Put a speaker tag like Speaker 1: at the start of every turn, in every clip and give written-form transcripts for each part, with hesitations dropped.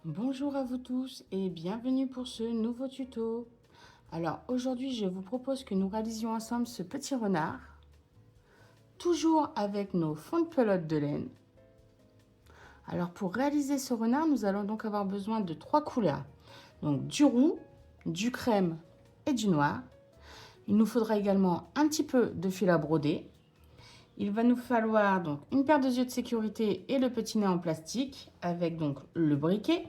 Speaker 1: Bonjour à vous tous et bienvenue pour ce nouveau tuto. Alors aujourd'hui je vous propose que nous réalisions ensemble ce petit renard, toujours avec nos fonds de pelote de laine. Alors pour réaliser ce renard, nous allons donc avoir besoin de 3 couleurs. Donc du roux, du crème et du noir. Il nous faudra également un petit peu de fil à broder. Il va nous falloir donc une paire de yeux de sécurité et le petit nez en plastique avec donc le briquet.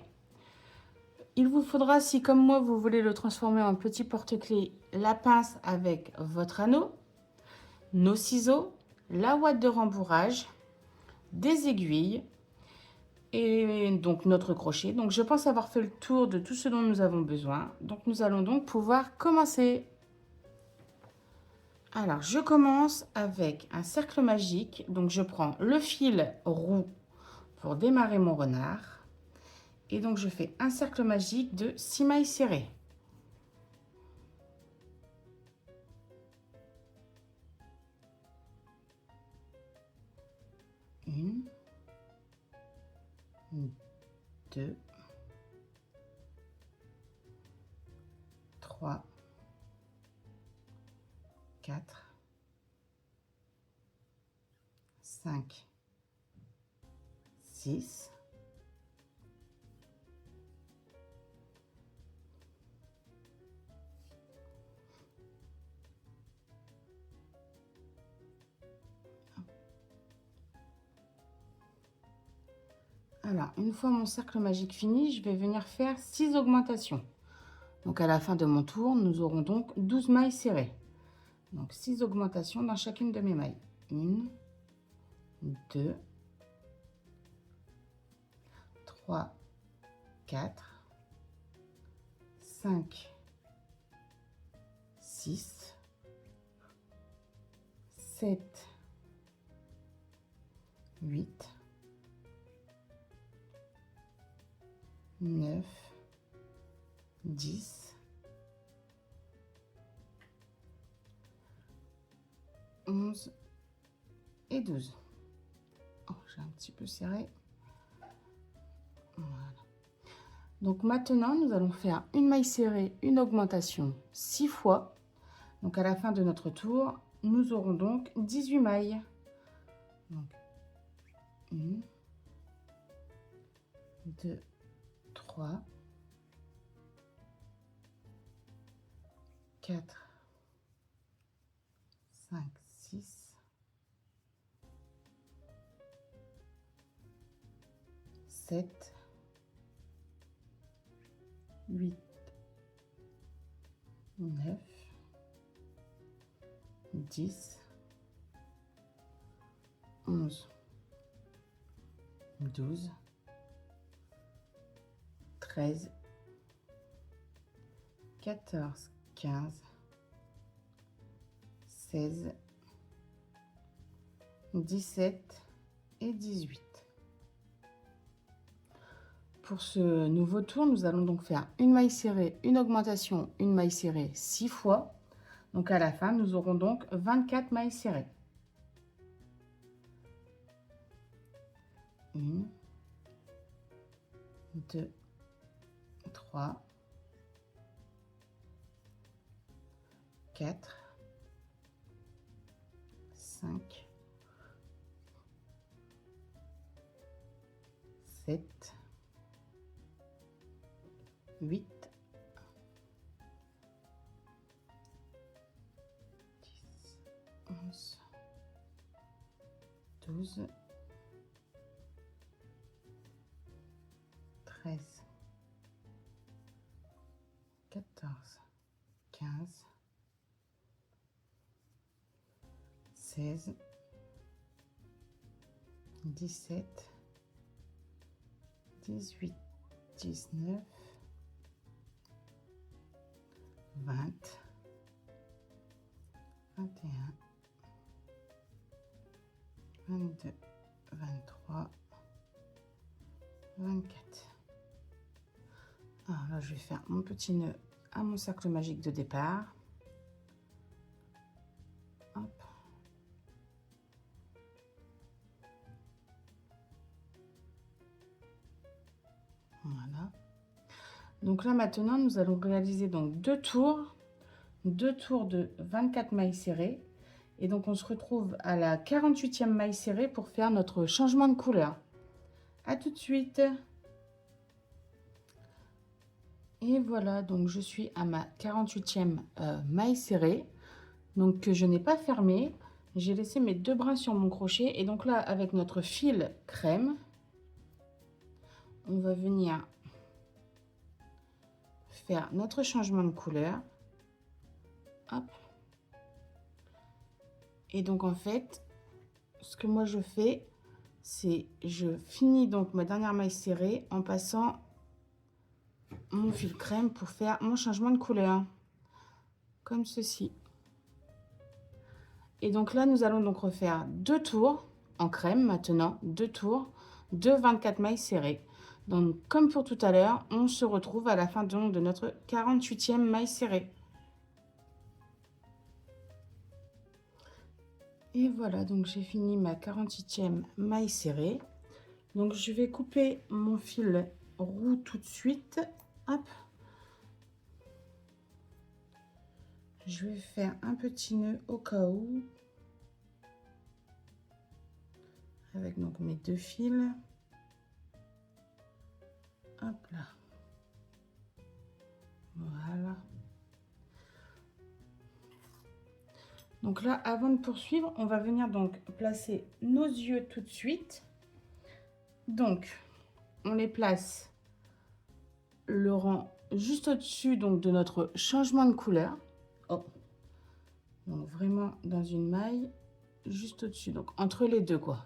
Speaker 1: Il vous faudra, si comme moi vous voulez le transformer en petit porte-clés, la pince avec votre anneau, nos ciseaux, la ouate de rembourrage, des aiguilles et donc notre crochet. Donc je pense avoir fait le tour de tout ce dont nous avons besoin. Donc nous allons donc pouvoir commencer. Alors je commence avec un cercle magique. Donc je prends le fil roux pour démarrer mon renard. Et donc je fais un cercle magique de 6 mailles serrées. Une, deux, trois, quatre, cinq, six, alors, une fois mon cercle magique fini, je vais venir faire 6 augmentations. Donc, à la fin de mon tour, nous aurons donc 12 mailles serrées. Donc, 6 augmentations dans chacune de mes mailles. 1, 2, 3, 4, 5, 6, 7, 8, 9, 10, 11 et 12. Oh, j'ai un petit peu serré. Voilà. Donc maintenant, nous allons faire une maille serrée, une augmentation 6 fois. Donc à la fin de notre tour, nous aurons donc 18 mailles. Donc 1, 2, 3, 4, 5, 6, 7, 8, 9, 10, 11, 12, 13, 14, 15, 16, 17 et 18. Pour ce nouveau tour, nous allons donc faire une maille serrée, une augmentation, une maille serrée 6 fois. Donc à la fin, nous aurons donc 24 mailles serrées. 1, 2, 3, 4, 5, 7, 8, 10, 11, 12, 13, 14, 15, 16, 17, 18, 19, 20, 21, 22, 23, 24. Alors là, je vais faire mon petit nœud à mon cercle magique de départ. Hop. Voilà. Donc là maintenant, nous allons réaliser donc deux tours de 24 mailles serrées. Et donc on se retrouve à la 48e maille serrée pour faire notre changement de couleur. À tout de suite. Et voilà, donc je suis à ma 48e maille serrée, donc que je n'ai pas fermée. J'ai laissé mes deux brins sur mon crochet et donc là avec notre fil crème, on va venir faire notre changement de couleur. Hop. Et donc en fait, ce que moi je fais, c'est je finis donc ma dernière maille serrée en passant mon fil crème pour faire mon changement de couleur, comme ceci. Et donc là, nous allons donc refaire deux tours en crème maintenant, deux tours de 24 mailles serrées. Donc comme pour tout à l'heure, on se retrouve à la fin donc de notre 48e maille serrée. Et voilà, donc j'ai fini ma 48e maille serrée. Donc je vais couper mon fil roux tout de suite. Hop. Je vais faire un petit nœud au cas où. Avec donc mes deux fils. Hop là. Voilà. Donc là, avant de poursuivre, on va venir donc placer nos yeux tout de suite. Donc, on les place le rang juste au-dessus donc de notre changement de couleur. Oh. Donc vraiment dans une maille juste au-dessus, donc entre les deux quoi.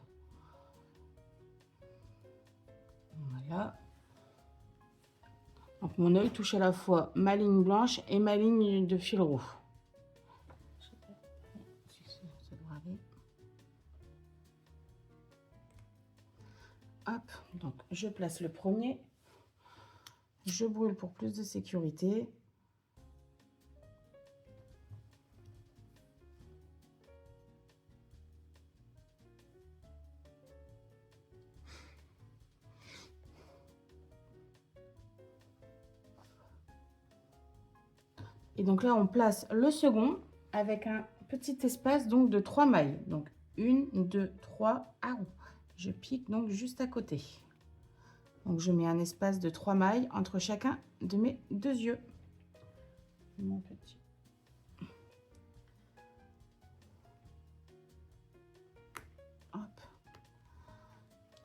Speaker 1: Voilà. Donc mon œil touche à la fois ma ligne blanche et ma ligne de fil roux. Hop, donc je place le premier. Je brûle pour plus de sécurité. Et donc là, on place le second avec un petit espace donc de 3 mailles. Donc 1, 2, 3, ah, je pique donc juste à côté. Donc je mets un espace de 3 mailles entre chacun de mes deux yeux. Mon petit. Hop.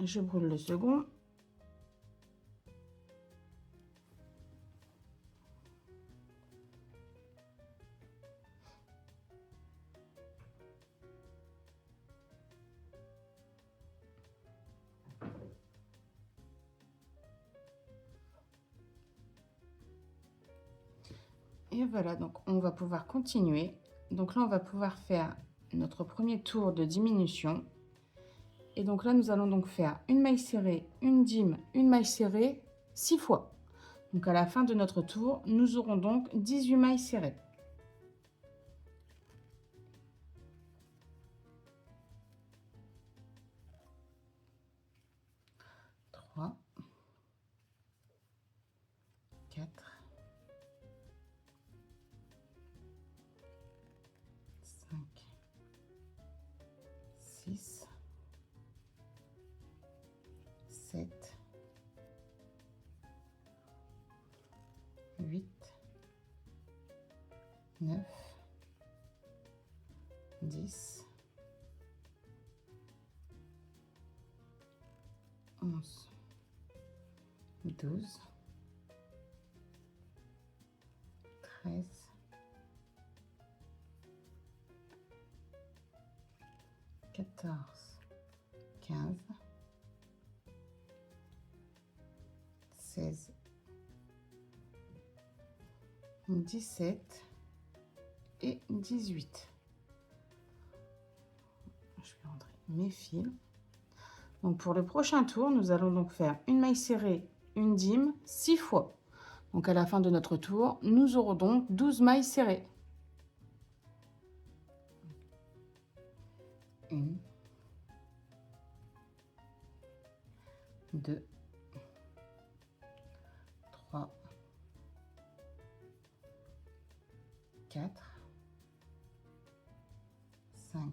Speaker 1: Je brûle le second. Et voilà, donc on va pouvoir continuer. Donc là, on va pouvoir faire notre premier tour de diminution. Et donc là, nous allons donc faire une maille serrée, une dîme, une maille serrée, 6 fois. Donc à la fin de notre tour, nous aurons donc 18 mailles serrées. Trois, 4, 5, 6, 7, 8, 9, 10, 11, 12, 13, 14, 15, 16, 17 et 18. Je vais rentrer mes fils. Donc pour le prochain tour, nous allons donc faire une maille serrée, une dîme, 6 fois. Donc à la fin de notre tour, nous aurons donc 12 mailles serrées. 1, 2, 3, 4, 5,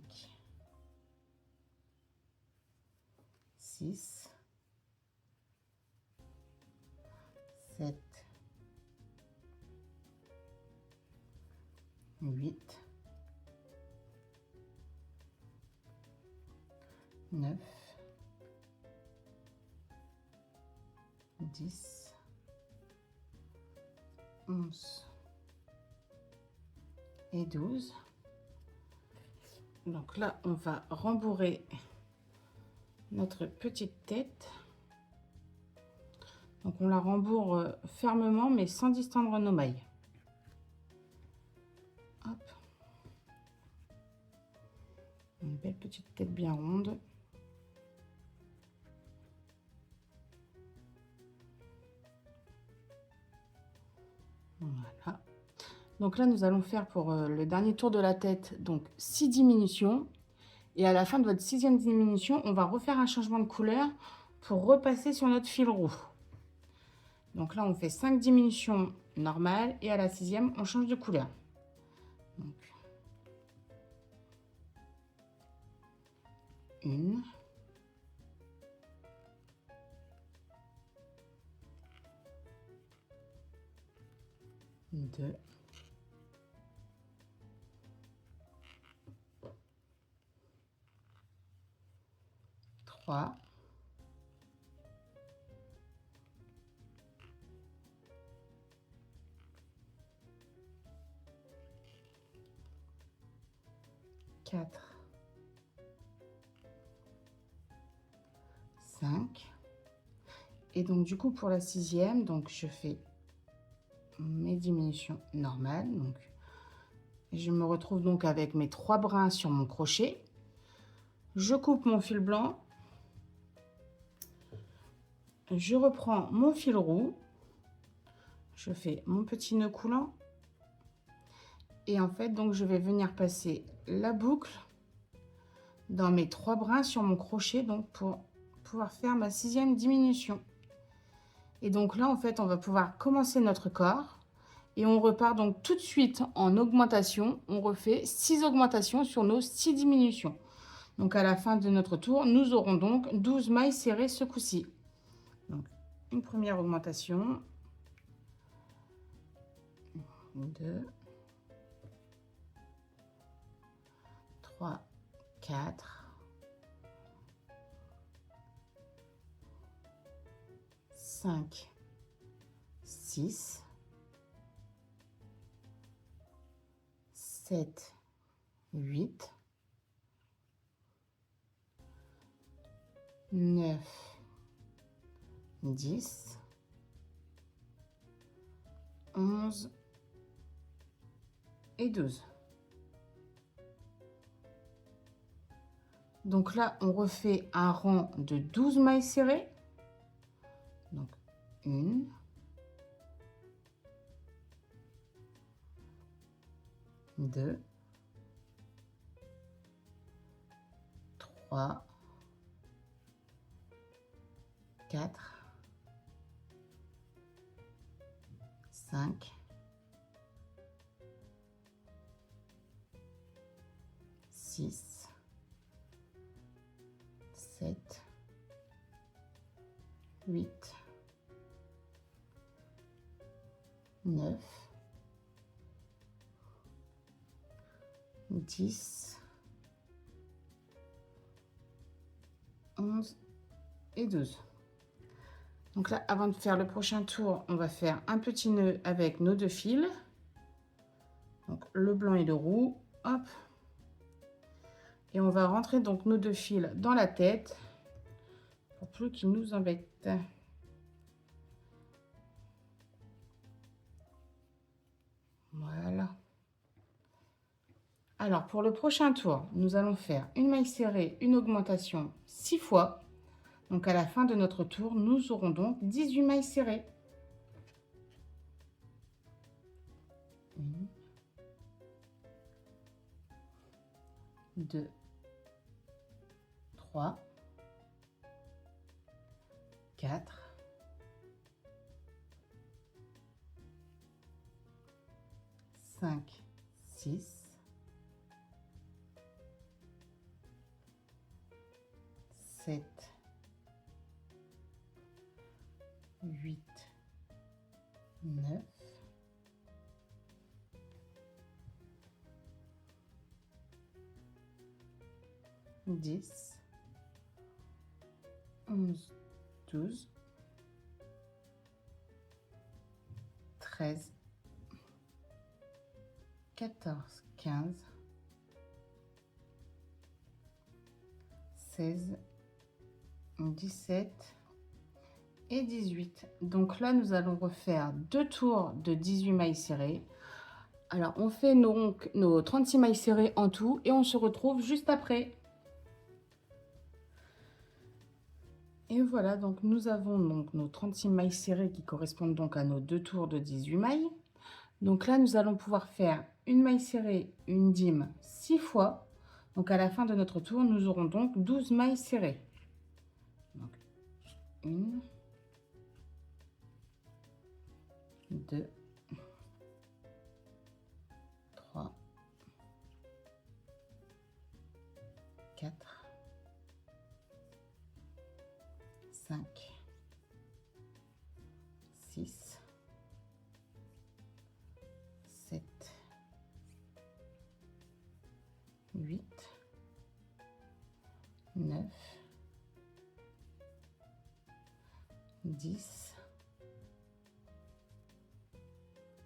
Speaker 1: 6, 7, 8, 9, 10, 11 et 12. Donc là, on va rembourrer notre petite tête. Donc on la rembourre fermement, mais sans distendre nos mailles. Hop. Une belle petite tête bien ronde. Voilà. Donc là, nous allons faire pour le dernier tour de la tête, donc 6 diminutions. Et à la fin de votre 6e diminution, on va refaire un changement de couleur pour repasser sur notre fil roux. Donc là, on fait 5 diminutions normales et à la 6e, on change de couleur. Donc, 1, 2, 3, 4, 5. Et donc du coup pour la 6e, donc je fais mes diminutions normales. Donc je me retrouve donc avec mes 3 brins sur mon crochet. Je coupe mon fil blanc. Je reprends mon fil roux. Je fais mon petit nœud coulant. Et en fait, donc je vais venir passer la boucle dans mes 3 brins sur mon crochet, donc pour pouvoir faire ma 6e diminution. Et donc là, en fait, on va pouvoir commencer notre corps. Et on repart donc tout de suite en augmentation. On refait 6 augmentations sur nos 6 diminutions. Donc à la fin de notre tour, nous aurons donc 12 mailles serrées ce coup-ci. Donc une première augmentation. 2, 3, 4, 5, 6, 7, 8, 9, 10, 11 et 12. Donc là, on refait un rang de 12 mailles serrées. Donc 1, 2, 3, 4, 5, 6, 7, 8, 9, 10, 11 et 12. Donc là, avant de faire le prochain tour, on va faire un petit nœud avec nos 2 fils. Donc le blanc et le roux. Hop. Et on va rentrer donc nos 2 fils dans la tête pour plus qu'ils nous embêtent. Voilà. Alors pour le prochain tour, nous allons faire une maille serrée, une augmentation 6 fois. Donc à la fin de notre tour, nous aurons donc 18 mailles serrées. 1, 2, 3, 4, 5, 6, 7, 8, 9, 10, 11, 12, 13, 14, 15, 16, 17 et 18. Donc là, nous allons refaire 2 tours de 18 mailles serrées. Alors, on fait nos 36 mailles serrées en tout et on se retrouve juste après. Et voilà, donc nous avons donc nos 36 mailles serrées qui correspondent donc à nos 2 tours de 18 mailles. Donc là, nous allons pouvoir faire une maille serrée, une dîme 6 fois. Donc à la fin de notre tour, nous aurons donc 12 mailles serrées. Donc 1, 2, 3, 4, 5, 6, 7, 8, 9, 10,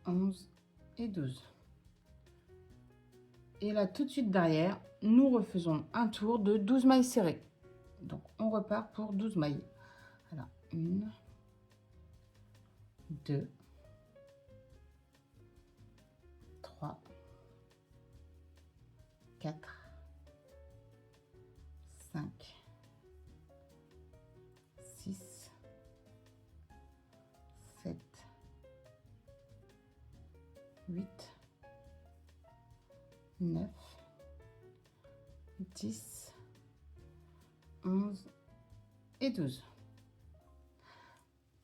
Speaker 1: 11 et 12. Et là, tout de suite derrière, nous refaisons un tour de 12 mailles serrées. Donc, on repart pour 12 mailles. Alors, 1, 2, 3, 4, 5, 6, 7, 8, 9, 10, 11 et 12.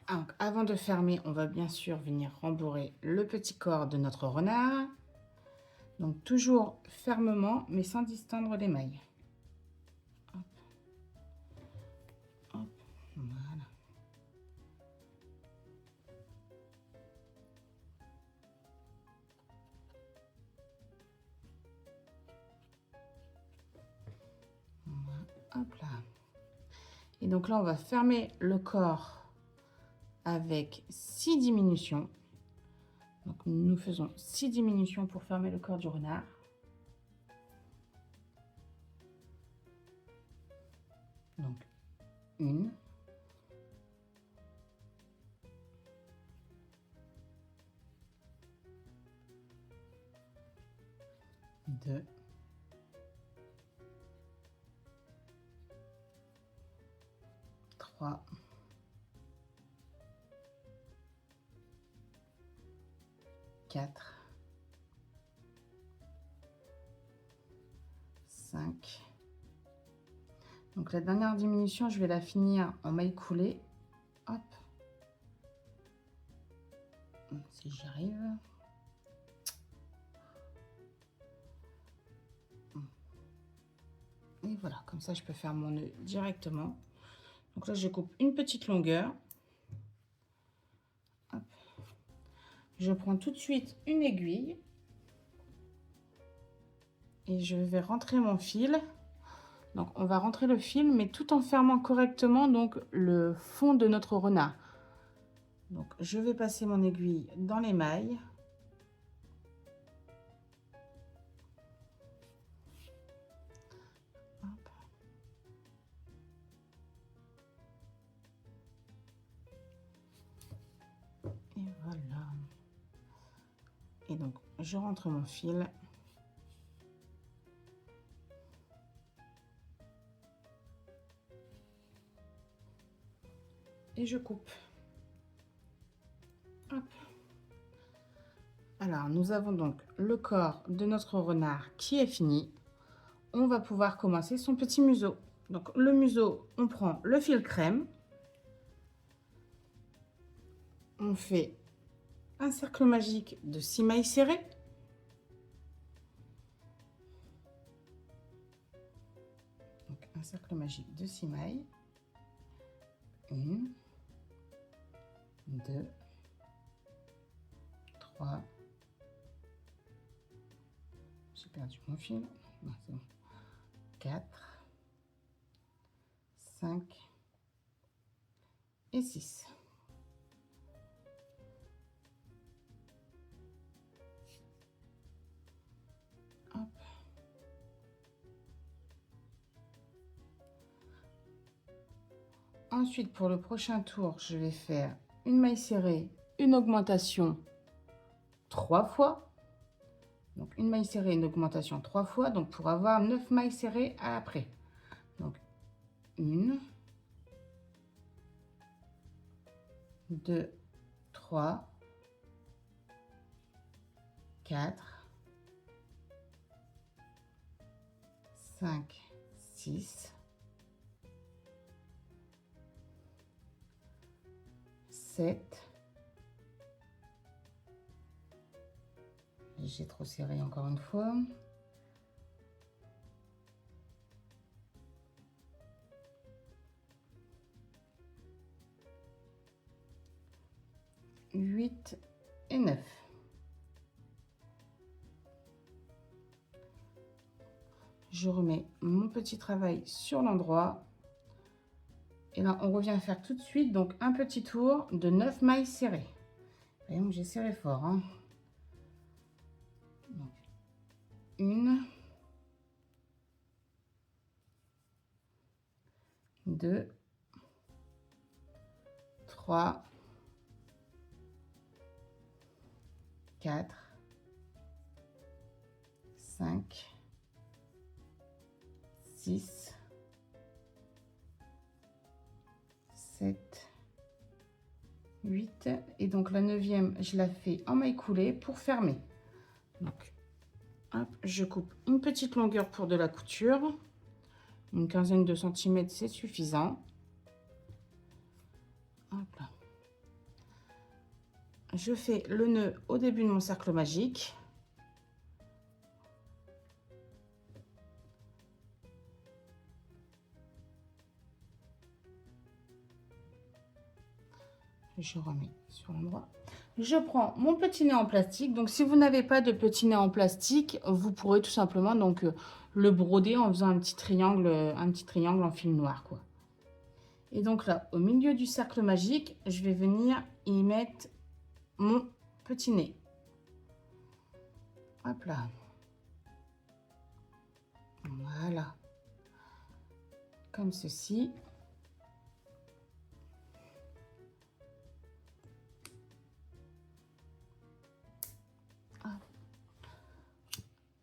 Speaker 1: Donc, avant de fermer, on va bien sûr venir rembourrer le petit corps de notre renard. Donc, toujours fermement, mais sans distendre les mailles. Hop. Hop. Voilà. Hop là. Et donc là, on va fermer le corps avec 6 diminutions. Donc nous faisons 6 diminutions pour fermer le corps du renard. Donc 1, 2, 3, 4, 5. Donc la dernière diminution, je vais la finir en maille coulée. Hop. Si j'y arrive. Et voilà, comme ça je peux faire mon nœud directement. Donc là je coupe une petite longueur. Hop. Je prends tout de suite une aiguille. Et je vais rentrer mon fil. Donc on va rentrer le fil, mais tout en fermant correctement donc le fond de notre renard. Donc je vais passer mon aiguille dans les mailles. Hop. Et voilà. Et donc je rentre mon fil. Et je coupe. Hop. Alors, nous avons donc le corps de notre renard qui est fini. On va pouvoir commencer son petit museau. Donc, le museau, on prend le fil crème. On fait un cercle magique de 6 mailles serrées. cercle magique de 6 mailles. 1, 2, 3. J'ai perdu mon fil. Non, c'est bon. 4, 5 et 6. Hop. Ensuite, pour le prochain tour, je vais faire une maille serrée, une augmentation 3 fois. Donc, une maille serrée, une augmentation 3 fois. Donc, pour avoir 9 mailles serrées après. Donc, 1, 2, 3, 4, 5, 6, 7. J'ai trop serré encore une fois. 8 et 9. Je remets mon petit travail sur l'endroit. Et là, on revient faire tout de suite donc un petit tour de 9 mailles serrées. Voyons que j'ai serré fort. Hein. Donc, 1, 2, 3, 4, 5, 6, 7, 8. Et donc la 9e, je la fais en maille coulée pour fermer. Donc, hop, je coupe une petite longueur pour de la couture. Une quinzaine de centimètres, c'est suffisant. Hop là. Je fais le nœud au début de mon cercle magique. Je remets sur l'endroit. Je prends mon petit nez en plastique. Donc, si vous n'avez pas de petit nez en plastique, vous pourrez tout simplement donc le broder en faisant un petit triangle en fil noir, quoi. Et donc là, au milieu du cercle magique, je vais venir y mettre mon petit nez. Hop là. Voilà. Comme ceci.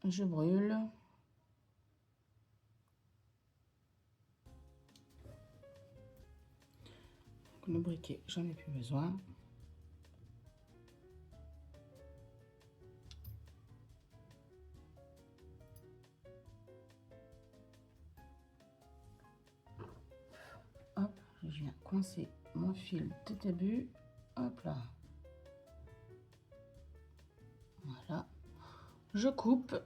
Speaker 1: Je brûle. Le briquet, j'en ai plus besoin. Hop, je viens coincer mon fil de début. Hop là. Voilà. Je coupe.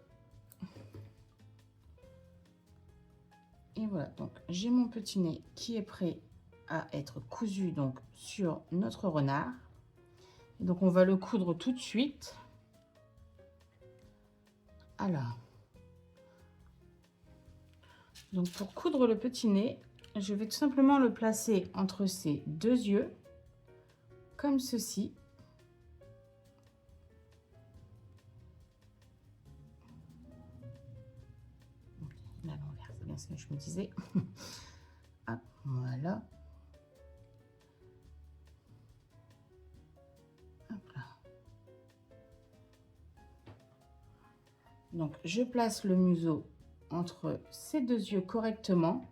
Speaker 1: Et voilà, donc j'ai mon petit nez qui est prêt à être cousu donc sur notre renard. Et donc on va le coudre tout de suite. Alors, donc pour coudre le petit nez, je vais tout simplement le placer entre ces deux yeux, comme ceci. Là, à l'envers, c'est bien ce que je me disais. Ah, voilà. Hop là. Donc, je place le museau entre ces deux yeux correctement,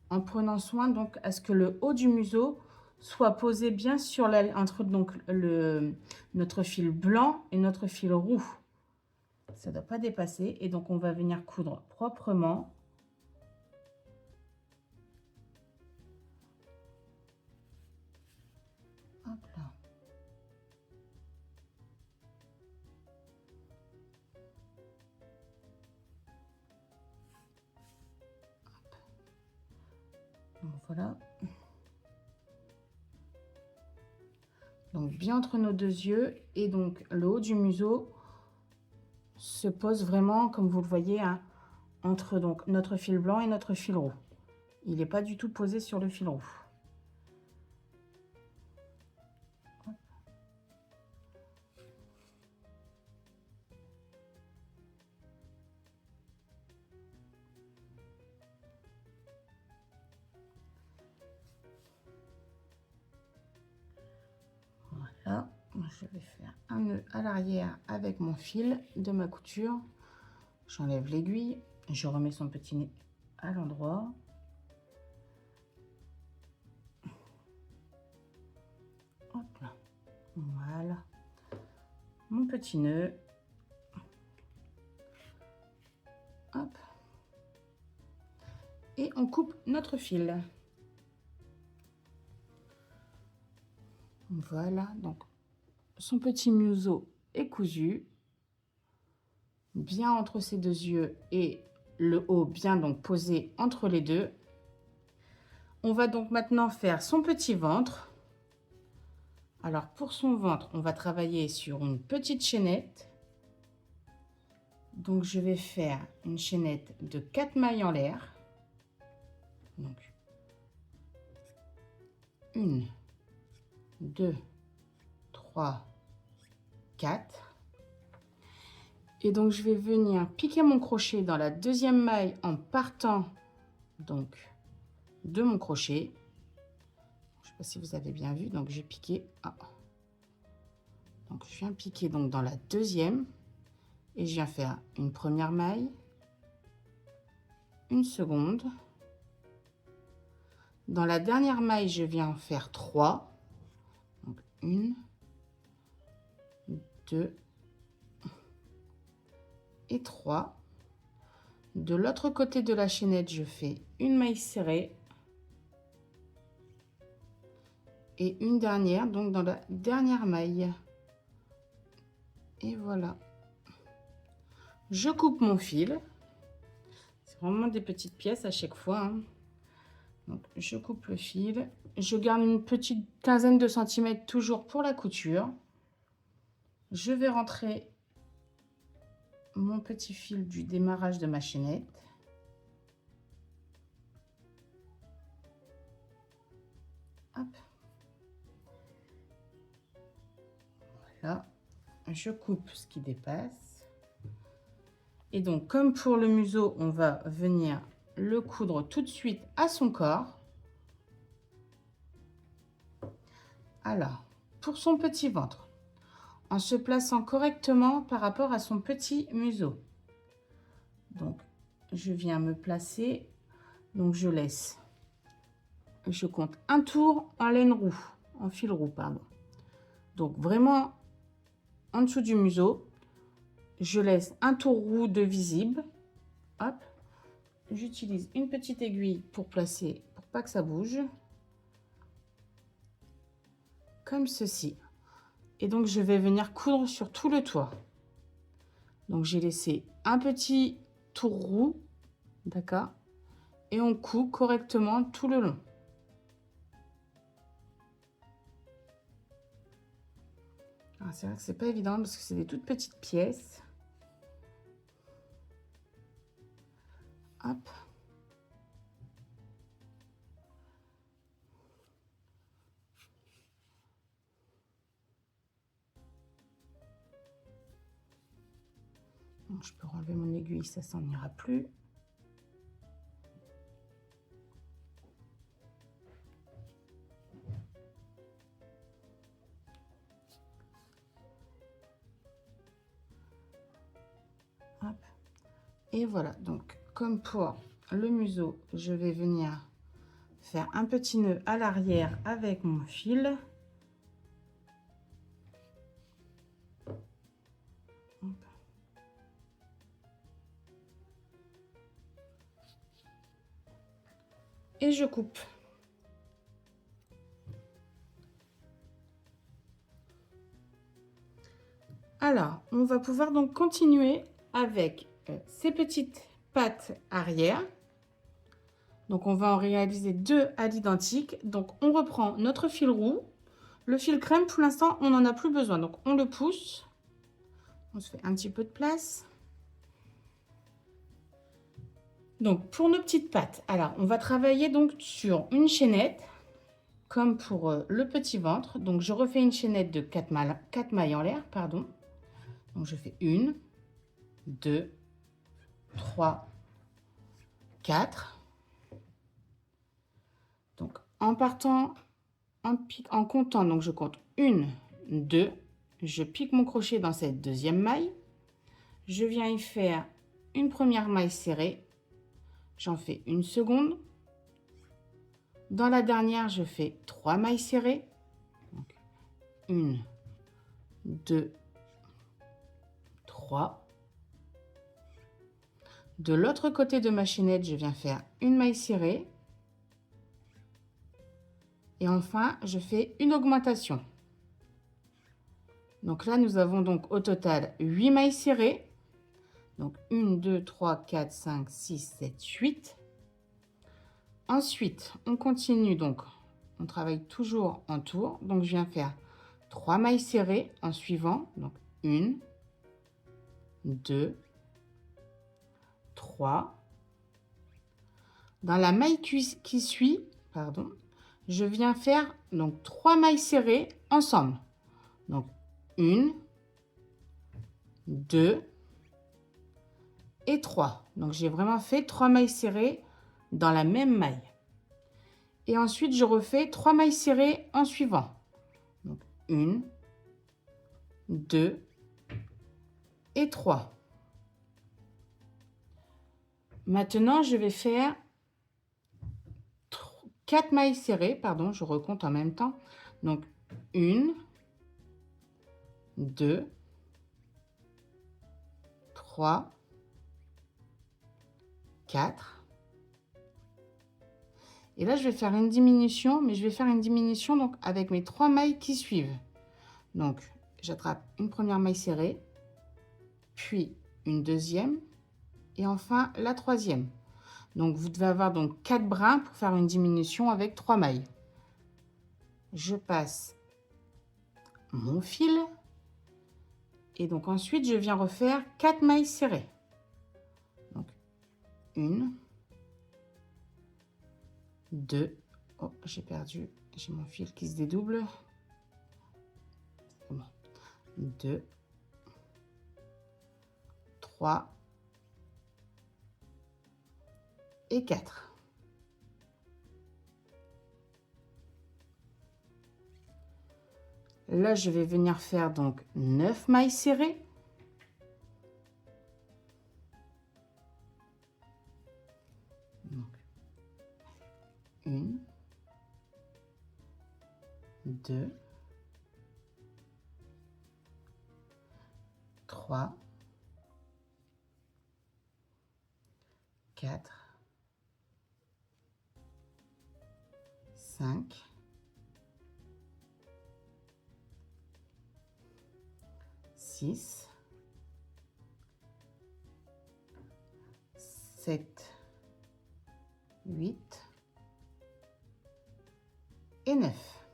Speaker 1: en prenant soin donc à ce que le haut du museau soit posé bien sur la, entre donc notre fil blanc et notre fil roux. Ça ne doit pas dépasser et donc on va venir coudre proprement. Hop là. voilà. Donc bien entre nos deux yeux, et donc le haut du museau se pose vraiment, comme vous le voyez, hein, entre donc notre fil blanc et notre fil roux. Il n'est pas du tout posé sur le fil roux. Voilà, je vais faire un nœud à l'arrière avec mon fil de ma couture. J'enlève l'aiguille, je remets son petit nez à l'endroit. Hop là, voilà, mon petit nœud. Hop. Et on coupe notre fil. Voilà, donc son petit museau est cousu, bien entre ses deux yeux et le haut bien donc posé entre les deux. On va donc maintenant faire son petit ventre. Alors pour son ventre, on va travailler sur une petite chaînette. Donc je vais faire une chaînette de 4 mailles en l'air. Donc 1, 2, 3, 4. Et donc je vais venir piquer mon crochet dans la deuxième maille en partant donc de mon crochet. Je ne sais pas si vous avez bien vu, donc j'ai piqué. Ah. Donc je viens piquer donc dans la deuxième et je viens faire une première maille, une seconde. Dans la dernière maille, je viens en faire 3. Donc 1, 2 et 3. De l'autre côté de la chaînette, je fais une maille serrée et une dernière, donc dans la dernière maille. Et voilà. Je coupe mon fil. C'est vraiment des petites pièces à chaque fois, hein. Donc je coupe le fil. Je garde une petite quinzaine de centimètres toujours pour la couture. Je vais rentrer mon petit fil du démarrage de ma chaînette. Hop. Voilà. Je coupe ce qui dépasse. Et donc, comme pour le museau, on va venir le coudre tout de suite à son corps. Alors, pour son petit ventre, en se plaçant correctement par rapport à son petit museau. Donc, je viens me placer. Donc, je laisse. Je compte un tour en laine roue, en fil roux, pardon. Donc, vraiment, en dessous du museau, je laisse un tour roux de visible. Hop. J'utilise une petite aiguille pour placer, pour pas que ça bouge. Comme ceci. Et donc, je vais venir coudre sur tout le toit. Donc, j'ai laissé un petit tour roux, d'accord? Et on coud correctement tout le long. C'est vrai que c'est pas évident parce que c'est des toutes petites pièces. Hop. Donc, je peux enlever mon aiguille, ça s'en ira plus. Hop. Et voilà, donc comme pour le museau, je vais venir faire un petit nœud à l'arrière avec mon fil. Hop. Et je coupe. Alors, on va pouvoir donc continuer avec ces petites pattes arrière. Donc, on va en réaliser 2 à l'identique. Donc, on reprend notre fil roux. Le fil crème, pour l'instant, on n'en a plus besoin. Donc, on le pousse. On se fait un petit peu de place. Donc, pour nos petites pattes, alors, on va travailler donc sur une chaînette, comme pour le petit ventre. Donc, je refais une chaînette de 4 mailles en l'air, pardon. Donc, je fais 1, 2, 3, 4. Donc, en partant, en comptant, donc je compte 1, 2, je pique mon crochet dans cette deuxième maille. Je viens y faire une première maille serrée. J'en fais une seconde. Dans la dernière, je fais 3 mailles serrées. Donc, 1, 2, 3. De l'autre côté de ma chaînette, je viens faire une maille serrée. Et enfin, je fais une augmentation. Donc là, nous avons donc au total 8 mailles serrées. Donc 1, 2, 3, 4, 5, 6, 7, 8. Ensuite, on continue donc. On travaille toujours en tour. Donc je viens faire 3 mailles serrées en suivant. Donc 1, 2, 3. Dans la maille qui suit, pardon, je viens faire donc 3 mailles serrées ensemble. Donc 1, 2 et 3. Donc j'ai vraiment fait 3 mailles serrées dans la même maille. Et ensuite, je refais 3 mailles serrées en suivant. Donc 1, 2 et 3. Maintenant, je vais faire 4 mailles serrées, pardon, je recompte en même temps. Donc 1, 2, 3, 4. Et là, je vais faire une diminution, mais je vais faire une diminution donc avec mes 3 mailles qui suivent. Donc, j'attrape une première maille serrée, puis une deuxième, et enfin la troisième. Donc, vous devez avoir donc 4 brins pour faire une diminution avec 3 mailles. Je passe mon fil. Et donc, ensuite, je viens refaire 4 mailles serrées. Donc, 1, 2. Oh, j'ai perdu. J'ai mon fil qui se dédouble. Bon. 2, 3 et 4. Là, je vais venir faire donc 9 mailles serrées. Donc, 1, 2, 3, 4, 5, 6, 7, 8 et 9.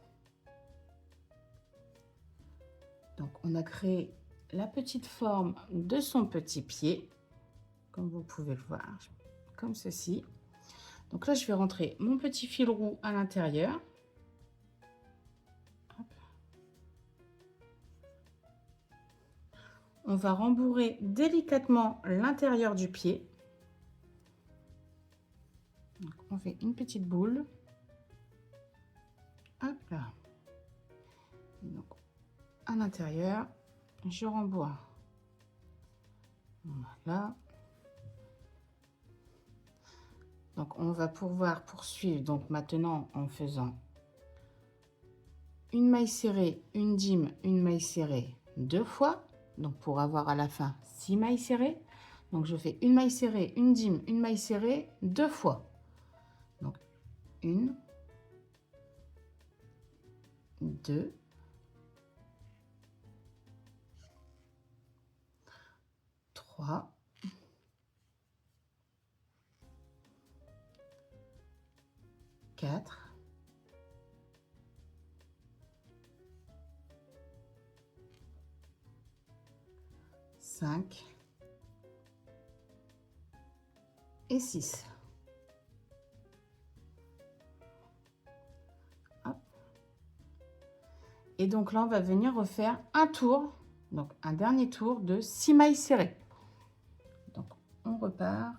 Speaker 1: Donc, on a créé la petite forme de son petit pied, comme vous pouvez le voir, comme ceci. Donc là, je vais rentrer mon petit fil roux à l'intérieur. On va rembourrer délicatement l'intérieur du pied. Donc, on fait une petite boule. Hop là. Donc, à l'intérieur, je rembourre. Voilà. Donc, on va pouvoir poursuivre donc maintenant en faisant une maille serrée, une dîme, une maille serrée 2 fois. Donc, pour avoir à la fin 6 mailles serrées. Donc, je fais une maille serrée, une dîme, une maille serrée 2 fois. Donc, 1, 2, 3, 5 et 6. Hop. Et donc là, on va venir refaire un tour, donc un dernier tour de 6 mailles serrées. Donc on repart.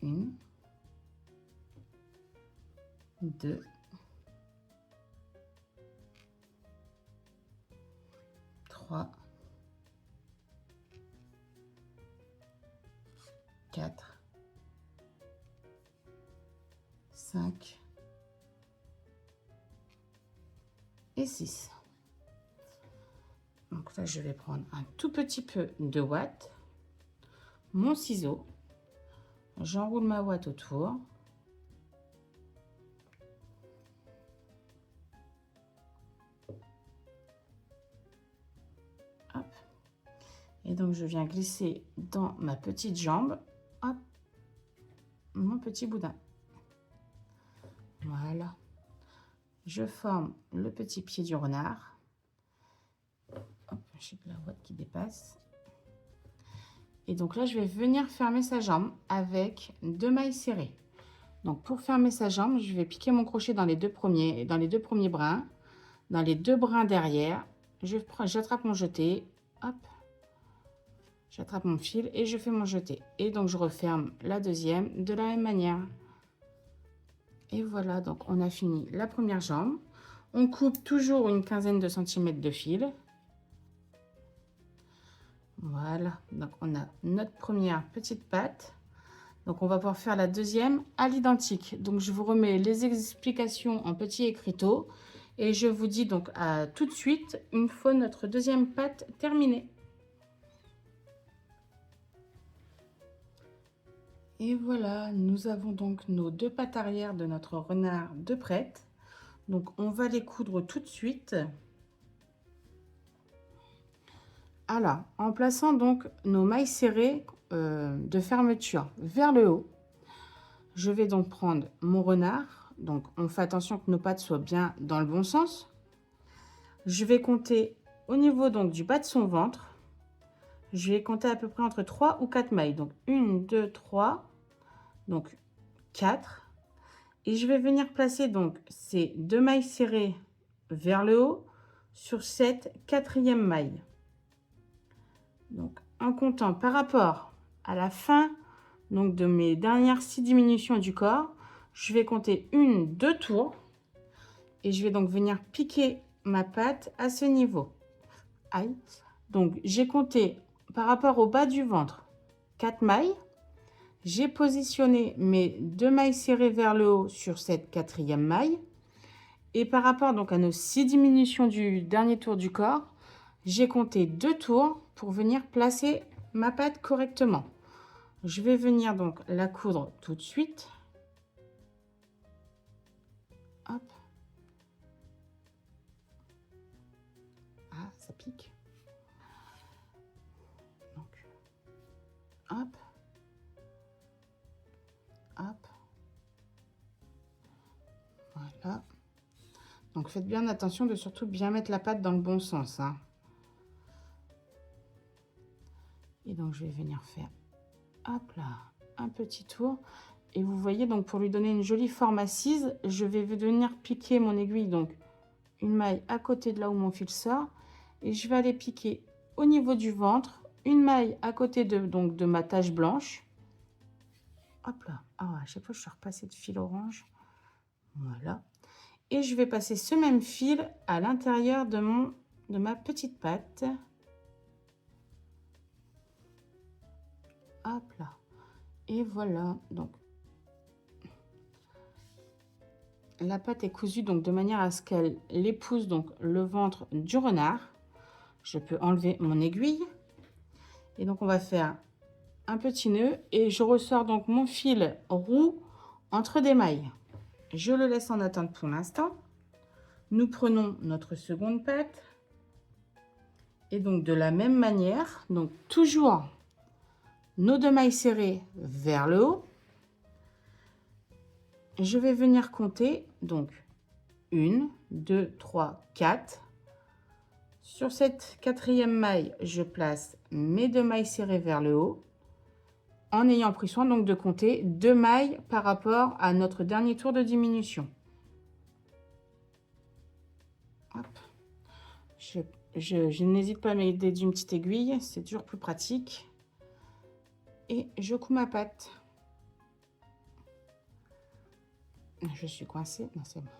Speaker 1: 1, 2, 3, 4, 5 et 6. Donc là, je vais prendre un tout petit peu de ouate, mon ciseau, j'enroule ma ouate autour. Hop. Et donc, je viens glisser dans ma petite jambe, hop, mon petit boudin. Voilà. Je forme le petit pied du renard. Hop, j'ai de la ouate qui dépasse. Et donc là, je vais venir fermer sa jambe avec 2 mailles serrées. Donc pour fermer sa jambe, je vais piquer mon crochet dans les deux premiers brins, dans les 2 brins derrière. J'attrape mon jeté, hop, j'attrape mon fil et je fais mon jeté. Et donc je referme la deuxième de la même manière. Et voilà, donc on a fini la première jambe. On coupe toujours une quinzaine de centimètres de fil. Voilà, donc on a notre première petite patte. Donc on va pouvoir faire la deuxième à l'identique. Donc je vous remets les explications en petit écriteau. Et je vous dis donc à tout de suite une fois notre deuxième patte terminée. Et voilà, nous avons donc nos 2 pattes arrière de notre renard de prête. Donc on va les coudre tout de suite. Alors, en plaçant donc nos mailles serrées de fermeture vers le haut, je vais donc prendre mon renard. Donc on fait attention que nos pattes soient bien dans le bon sens. Je vais compter au niveau donc du bas de son ventre. Je vais compter à peu près entre 3 ou 4 mailles. Donc 1, 2, 3, donc 4. Et je vais venir placer donc ces 2 mailles serrées vers le haut sur cette 4e maille. Donc en comptant par rapport à la fin donc de mes dernières 6 diminutions du corps, je vais compter 1, 2 tours et je vais donc venir piquer ma patte à ce niveau. Aïe. Donc j'ai compté par rapport au bas du ventre 4 mailles. J'ai positionné mes 2 mailles serrées vers le haut sur cette 4e maille. Et par rapport donc à nos 6 diminutions du dernier tour du corps, j'ai compté 2 tours pour venir placer ma patte correctement. Je vais venir donc la coudre tout de suite. Hop. Ah, ça pique. Donc, hop. Hop. Voilà. Donc faites bien attention de surtout bien mettre la patte dans le bon sens, hein. Et donc je vais venir faire, hop là, un petit tour. Et vous voyez, donc pour lui donner une jolie forme assise, je vais venir piquer mon aiguille, donc une maille à côté de là où mon fil sort. Et je vais aller piquer au niveau du ventre, une maille à côté de ma tache blanche. Hop là, ah, à chaque fois je suis repassée de fil orange. Voilà. Et je vais passer ce même fil à l'intérieur de ma petite patte. Hop là. Et voilà. Donc, la patte est cousue donc de manière à ce qu'elle épouse donc le ventre du renard. Je peux enlever mon aiguille. Et donc, on va faire un petit nœud. Et je ressors donc mon fil roux entre des mailles. Je le laisse en attente pour l'instant. Nous prenons notre seconde patte. Et donc, de la même manière, donc toujours nos 2 mailles serrées vers le haut. Je vais venir compter donc 1, 2, 3, 4 Sur cette quatrième maille, je place mes 2 mailles serrées vers le haut, en ayant pris soin donc de compter 2 mailles par rapport à notre dernier tour de diminution. Hop. Je n'hésite pas à m'aider d'une petite aiguille, c'est toujours plus pratique. Et je couds ma patte. Je suis coincée, non c'est bon.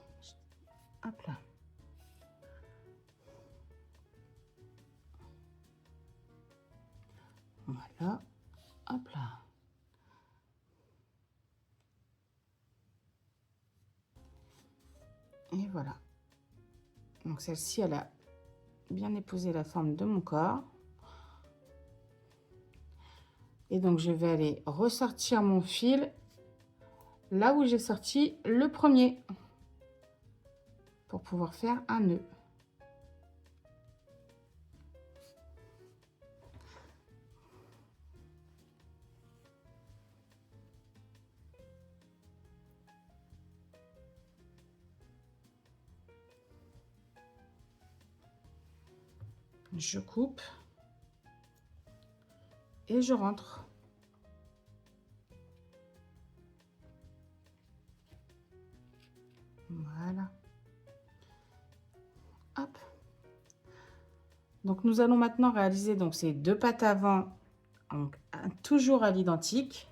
Speaker 1: Hop là. Voilà, hop là. Et voilà. Donc celle-ci, elle a bien épousé la forme de mon corps. Et donc je vais aller ressortir mon fil là où j'ai sorti le premier pour pouvoir faire un nœud. Je coupe et je rentre. Voilà. Hop. Donc nous allons maintenant réaliser donc ces 2 pattes avant, donc, toujours à l'identique.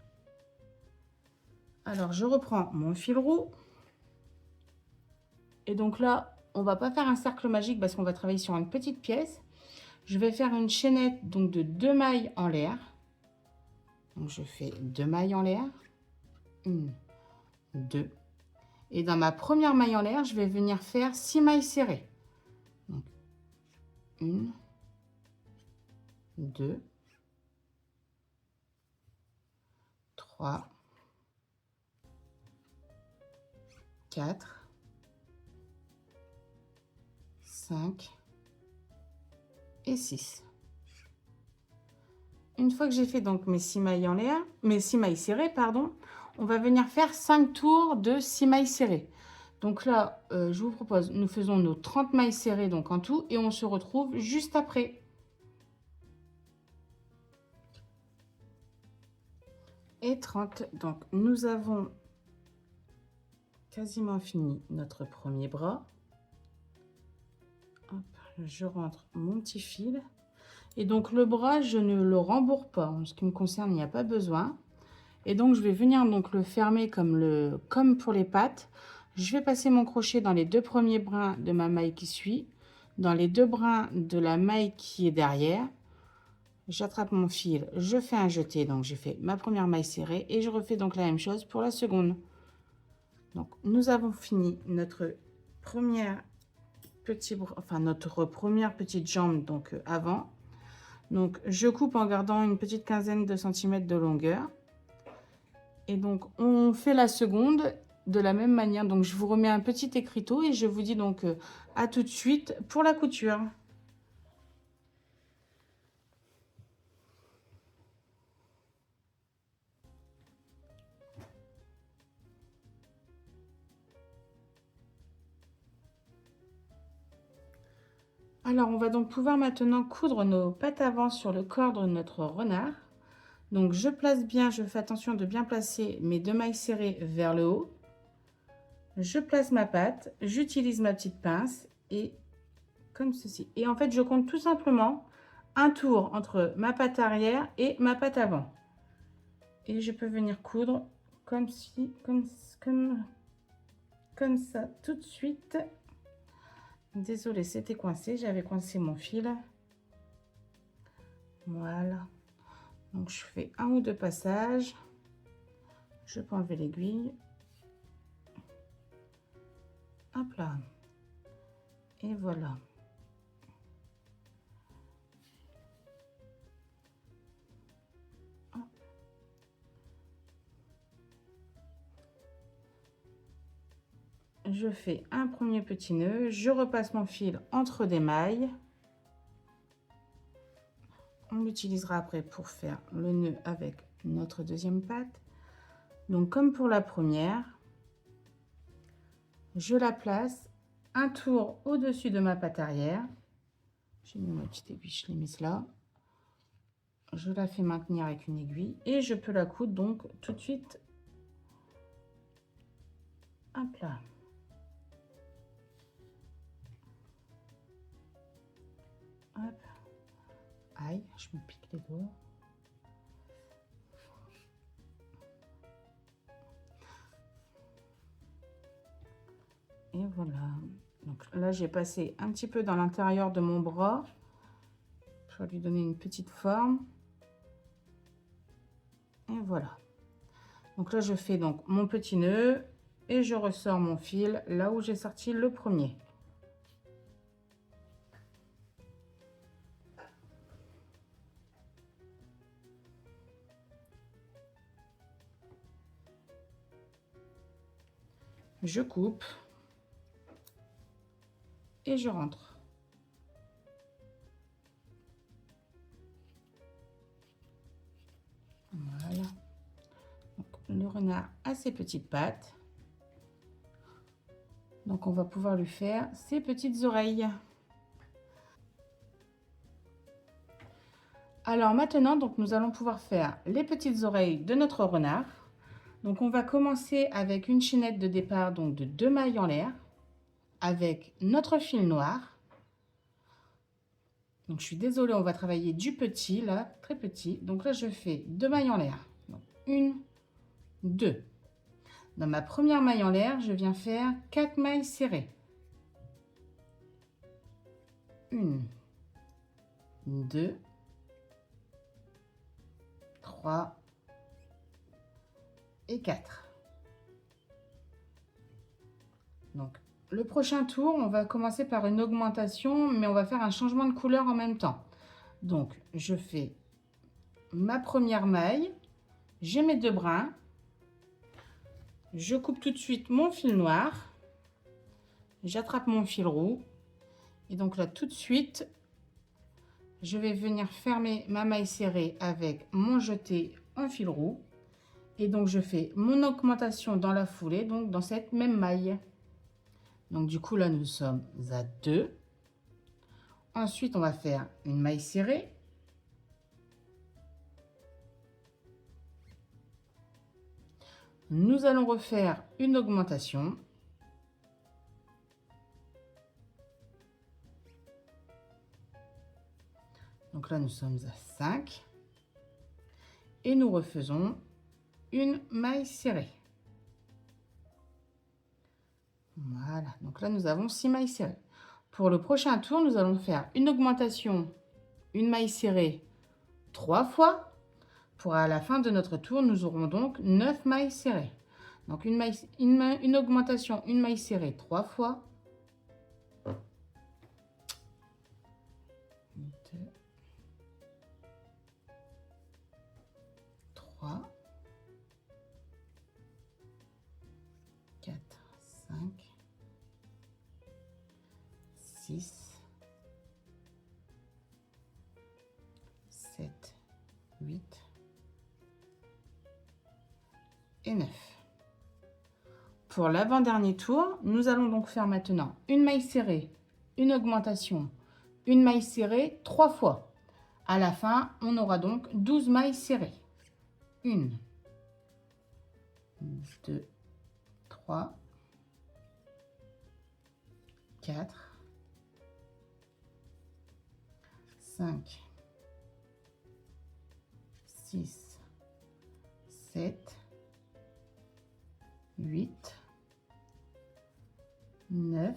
Speaker 1: Alors je reprends mon fil roux. Et donc là, on va pas faire un cercle magique parce qu'on va travailler sur une petite pièce. Je vais faire une chaînette donc de 2 mailles en l'air. Donc je fais 2 mailles en l'air. 1, 2. Et dans ma première maille en l'air, je vais venir faire 6 mailles serrées. Donc 1, 2, 3, 4, 5 et 6. Une fois que j'ai fait donc mes 6 mailles en l'air, mes 6 mailles serrées, pardon, on va venir faire 5 tours de 6 mailles serrées. Donc là, je vous propose, nous faisons nos 30 mailles serrées donc en tout et on se retrouve juste après. Et 30, donc nous avons quasiment fini notre premier bras. Hop, je rentre mon petit fil. Et donc le bras, je ne le rembourre pas. En ce qui me concerne, il n'y a pas besoin. Et donc je vais venir donc le fermer comme pour les pattes. Je vais passer mon crochet dans les 2 premiers brins de ma maille qui suit, dans les 2 brins de la maille qui est derrière. J'attrape mon fil, je fais un jeté, donc j'ai fait ma première maille serrée et je refais donc la même chose pour la seconde. Donc nous avons fini notre première petite jambe donc avant. Donc je coupe en gardant une petite quinzaine de centimètres de longueur. Et donc on fait la seconde de la même manière. Donc je vous remets un petit écriteau et je vous dis donc à tout de suite pour la couture. Alors on va donc pouvoir maintenant coudre nos pattes avant sur le corps de notre renard. Donc je place bien, je fais attention de bien placer mes 2 mailles serrées vers le haut. Je place ma patte, j'utilise ma petite pince et comme ceci. Et en fait je compte tout simplement un tour entre ma patte arrière et ma patte avant. Et je peux venir coudre comme ça tout de suite. Désolée, c'était coincé, j'avais coincé mon fil. Voilà. Donc je fais 1 ou 2 passages. Je peux enlever l'aiguille. Hop là. Et voilà. Hop. Je fais un premier petit nœud, je repasse mon fil entre des mailles. On l'utilisera après pour faire le nœud avec notre deuxième patte. Donc comme pour la première, je la place un tour au-dessus de ma patte arrière. J'ai mis ma petite aiguille, je l'ai mise là. Je la fais maintenir avec une aiguille et je peux la coudre donc tout de suite. Hop là. Hop. Aïe, je me pique les doigts. Et voilà. Donc là, j'ai passé un petit peu dans l'intérieur de mon bras. Je vais lui donner une petite forme. Et voilà. Donc là, je fais donc mon petit nœud et je ressors mon fil là où j'ai sorti le premier. Je coupe et je rentre. Voilà. Donc, le renard a ses petites pattes. Donc on va pouvoir lui faire ses petites oreilles. Alors maintenant, donc nous allons pouvoir faire les petites oreilles de notre renard. Donc on va commencer avec une chaînette de départ donc de 2 mailles en l'air avec notre fil noir. Donc je suis désolée, on va travailler du petit là, très petit. Donc là je fais 2 mailles en l'air. Donc 1, 2. Dans ma première maille en l'air, je viens faire 4 mailles serrées. 1, 2, 3 et 4. Donc le prochain tour, on va commencer par une augmentation, mais on va faire un changement de couleur en même temps. Donc je fais ma première maille, j'ai mes 2 brins, je coupe tout de suite mon fil noir, j'attrape mon fil roux et donc là tout de suite je vais venir fermer ma maille serrée avec mon jeté en fil roux et donc je fais mon augmentation dans la foulée, donc dans cette même maille. Donc du coup là nous sommes à 2. Ensuite on va faire une maille serrée. Nous allons refaire une augmentation. Donc là nous sommes à 5. Et nous refaisons une maille serrée. Voilà, donc là nous avons 6 mailles serrées. Pour le prochain tour, nous allons faire une augmentation, une maille serrée 3 fois. Pour à la fin de notre tour, nous aurons donc 9 mailles serrées. Donc une augmentation, une maille serrée 3 fois. 2, 3, 4, 5, 6, 7, 8 et 9. Pour l'avant-dernier tour, nous allons donc faire maintenant une maille serrée, une augmentation, une maille serrée 3 fois. À la fin, on aura donc 12 mailles serrées. 1, 2, 3, 4, 5, 6, 7, 8, 9,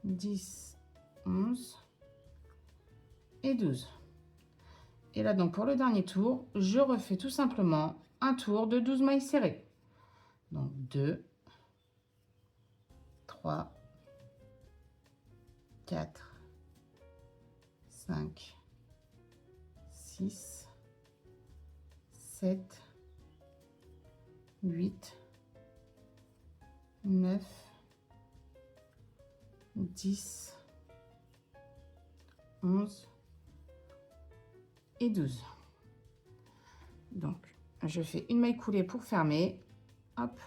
Speaker 1: 10, 11 et 12. Et là donc pour le dernier tour, je refais tout simplement un tour de 12 mailles serrées. Donc 2, 3, 4, 5, 6, 7, 8, 9, 10, 11 et 12. Donc, je fais une maille coulée pour fermer. Hop.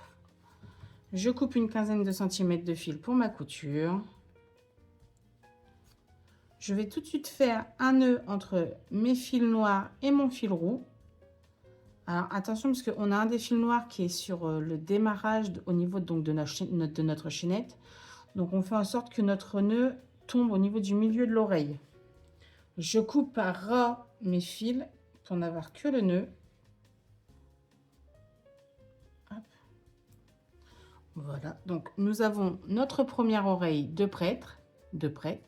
Speaker 1: Je coupe une quinzaine de centimètres de fil pour ma couture. Je vais tout de suite faire un nœud entre mes fils noirs et mon fil roux. Alors attention parce qu'on a un des fils noirs qui est sur le démarrage au niveau donc, de notre chaînette. Donc on fait en sorte que notre nœud tombe au niveau du milieu de l'oreille. Je coupe par ras mes fils pour n'avoir que le nœud. Hop. Voilà, donc nous avons notre première oreille de prêtre,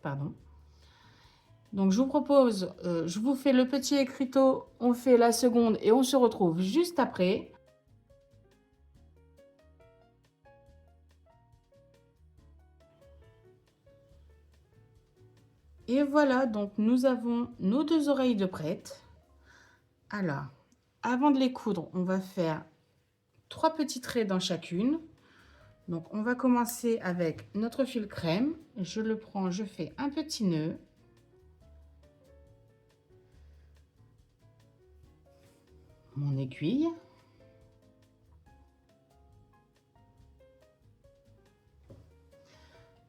Speaker 1: pardon. Donc, je vous propose, je vous fais le petit écriteau, on fait la seconde et on se retrouve juste après. Et voilà, donc nous avons nos 2 oreilles de prêtre. Alors, avant de les coudre, on va faire 3 petits traits dans chacune. Donc, on va commencer avec notre fil crème. Je le prends, je fais un petit nœud. Mon aiguille.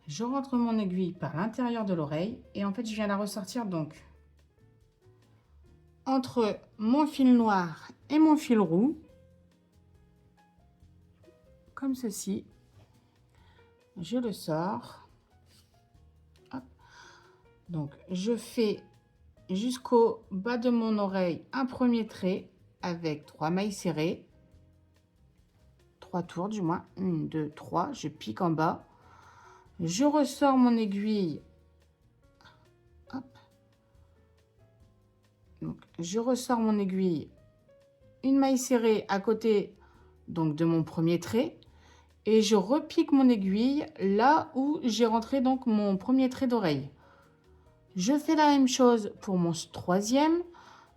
Speaker 1: Je rentre mon aiguille par l'intérieur de l'oreille et en fait je viens la ressortir donc entre mon fil noir et mon fil roux, comme ceci. Je le sors. Hop. Donc je fais jusqu'au bas de mon oreille un premier trait avec 3 mailles serrées, 3 tours du moins, 1, 2, 3, je pique en bas, je ressors mon aiguille. Hop. Donc je ressors mon aiguille, une maille serrée à côté donc de mon premier trait et je repique mon aiguille là où j'ai rentré donc mon premier trait d'oreille. Je fais la même chose pour mon troisième.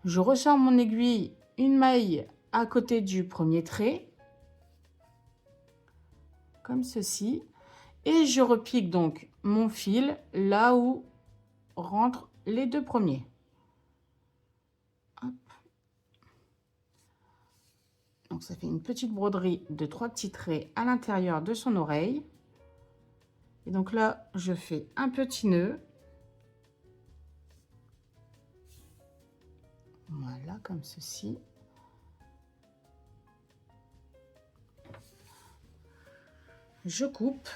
Speaker 1: Je ressors mon aiguille, une maille à côté du premier trait, comme ceci. Et je repique donc mon fil là où rentrent les 2 premiers. Hop. Donc ça fait une petite broderie de 3 petits traits à l'intérieur de son oreille. Et donc là, je fais un petit nœud. Voilà, comme ceci. Je coupe.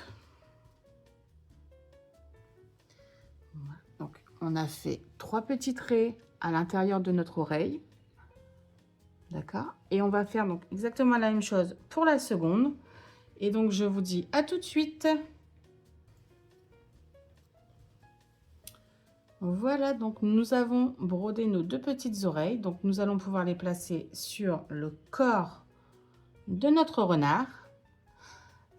Speaker 1: Voilà. Donc, on a fait 3 petits traits à l'intérieur de notre oreille. D'accord? Et on va faire donc exactement la même chose pour la seconde. Et donc, je vous dis à tout de suite. Voilà, donc nous avons brodé nos 2 petites oreilles. Donc, nous allons pouvoir les placer sur le corps de notre renard.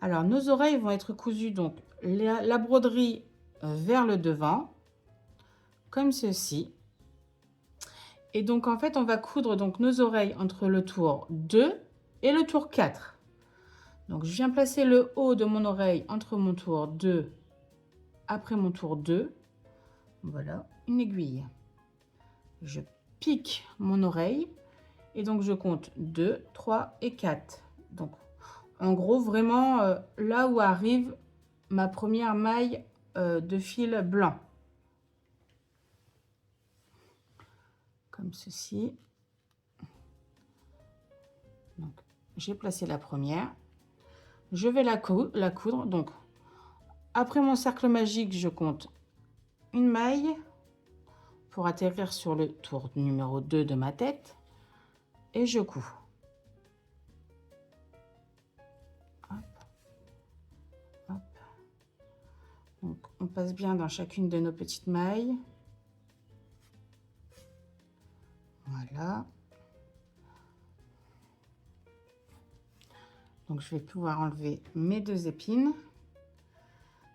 Speaker 1: Alors, nos oreilles vont être cousues, donc la broderie vers le devant, comme ceci. Et donc, en fait, on va coudre donc nos oreilles entre le tour 2 et le tour 4. Donc, je viens placer le haut de mon oreille entre mon tour 2, après mon tour 2. Voilà, une aiguille. Je pique mon oreille et donc je compte 2, 3 et 4. Donc, en gros, vraiment là où arrive ma première maille de fil blanc. Comme ceci. Donc, j'ai placé la première. Je vais la coudre. Donc, après mon cercle magique, je compte une maille pour atterrir sur le tour numéro 2 de ma tête. Et je couds. Hop. Hop. Donc, on passe bien dans chacune de nos petites mailles. Voilà. Donc, je vais pouvoir enlever mes 2 épines.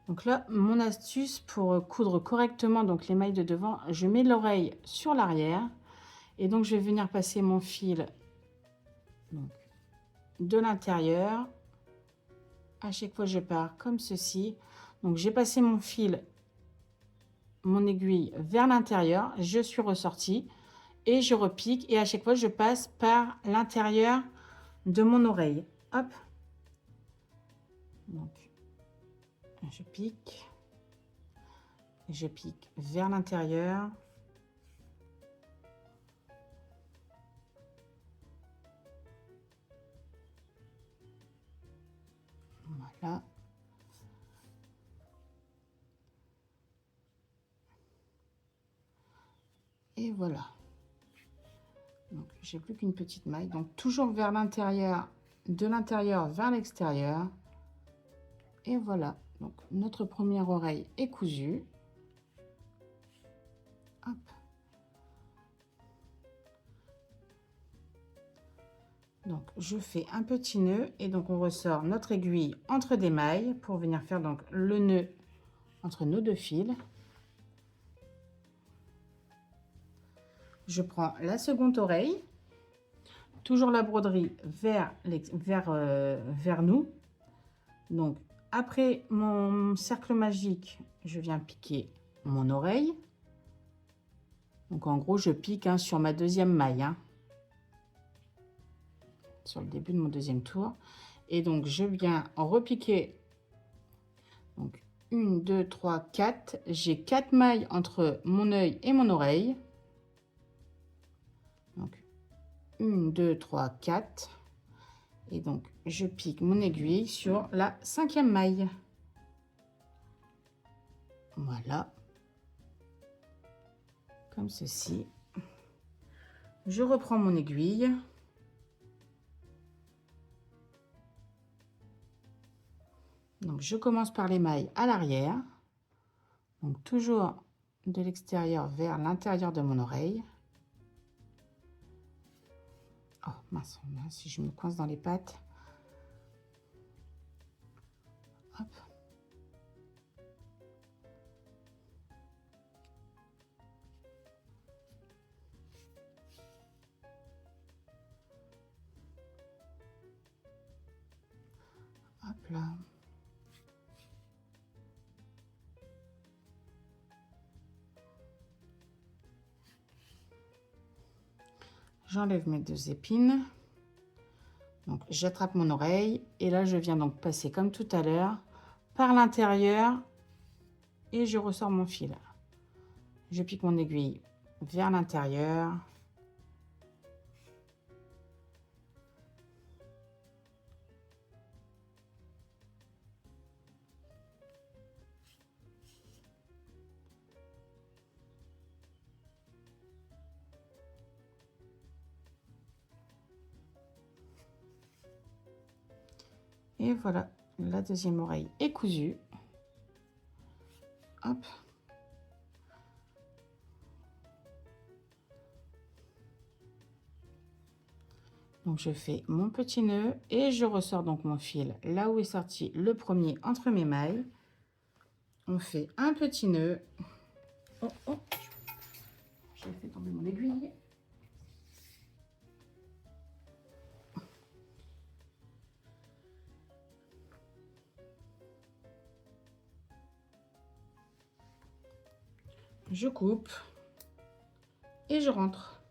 Speaker 1: Donc là, mon astuce pour coudre correctement donc les mailles de devant, je mets l'oreille sur l'arrière. Et donc, je vais venir passer mon fil donc, de l'intérieur. À chaque fois, je pars comme ceci. Donc, j'ai passé mon fil, mon aiguille vers l'intérieur. Je suis ressortie et je repique. Et à chaque fois, je passe par l'intérieur de mon oreille. Hop. Donc, je pique. Je pique vers l'intérieur. Voilà. Et voilà. Donc, j'ai plus qu'une petite maille. Donc, toujours vers l'intérieur, de l'intérieur vers l'extérieur. Et voilà. Donc, notre première oreille est cousue. Hop. Donc, je fais un petit nœud et donc on ressort notre aiguille entre des mailles pour venir faire donc le nœud entre nos deux fils. Je prends la seconde oreille, toujours la broderie vers nous. Donc, après mon cercle magique, je viens piquer mon oreille. Donc, en gros, je pique sur ma deuxième maille, sur le début de mon deuxième tour. Et donc, je viens repiquer. Donc, 1, 2, 3, 4. J'ai 4 mailles entre mon œil et mon oreille. Donc, 1, 2, 3, 4. Et donc, je pique mon aiguille sur la 5e maille. Voilà. Comme ceci. Je reprends mon aiguille. Donc, je commence par les mailles à l'arrière. Donc, toujours de l'extérieur vers l'intérieur de mon oreille. Oh, mince, si je me coince dans les pattes. Hop. Hop là. J'enlève mes 2 épines. Donc, j'attrape mon oreille et là, je viens donc passer comme tout à l'heure par l'intérieur et je ressors mon fil. Je pique mon aiguille vers l'intérieur. Et voilà, la deuxième oreille est cousue. Hop. Donc, je fais mon petit nœud et je ressors donc mon fil là où est sorti le premier entre mes mailles. On fait un petit nœud. Oh, oh, j'ai fait tomber mon aiguille. Je coupe et je rentre.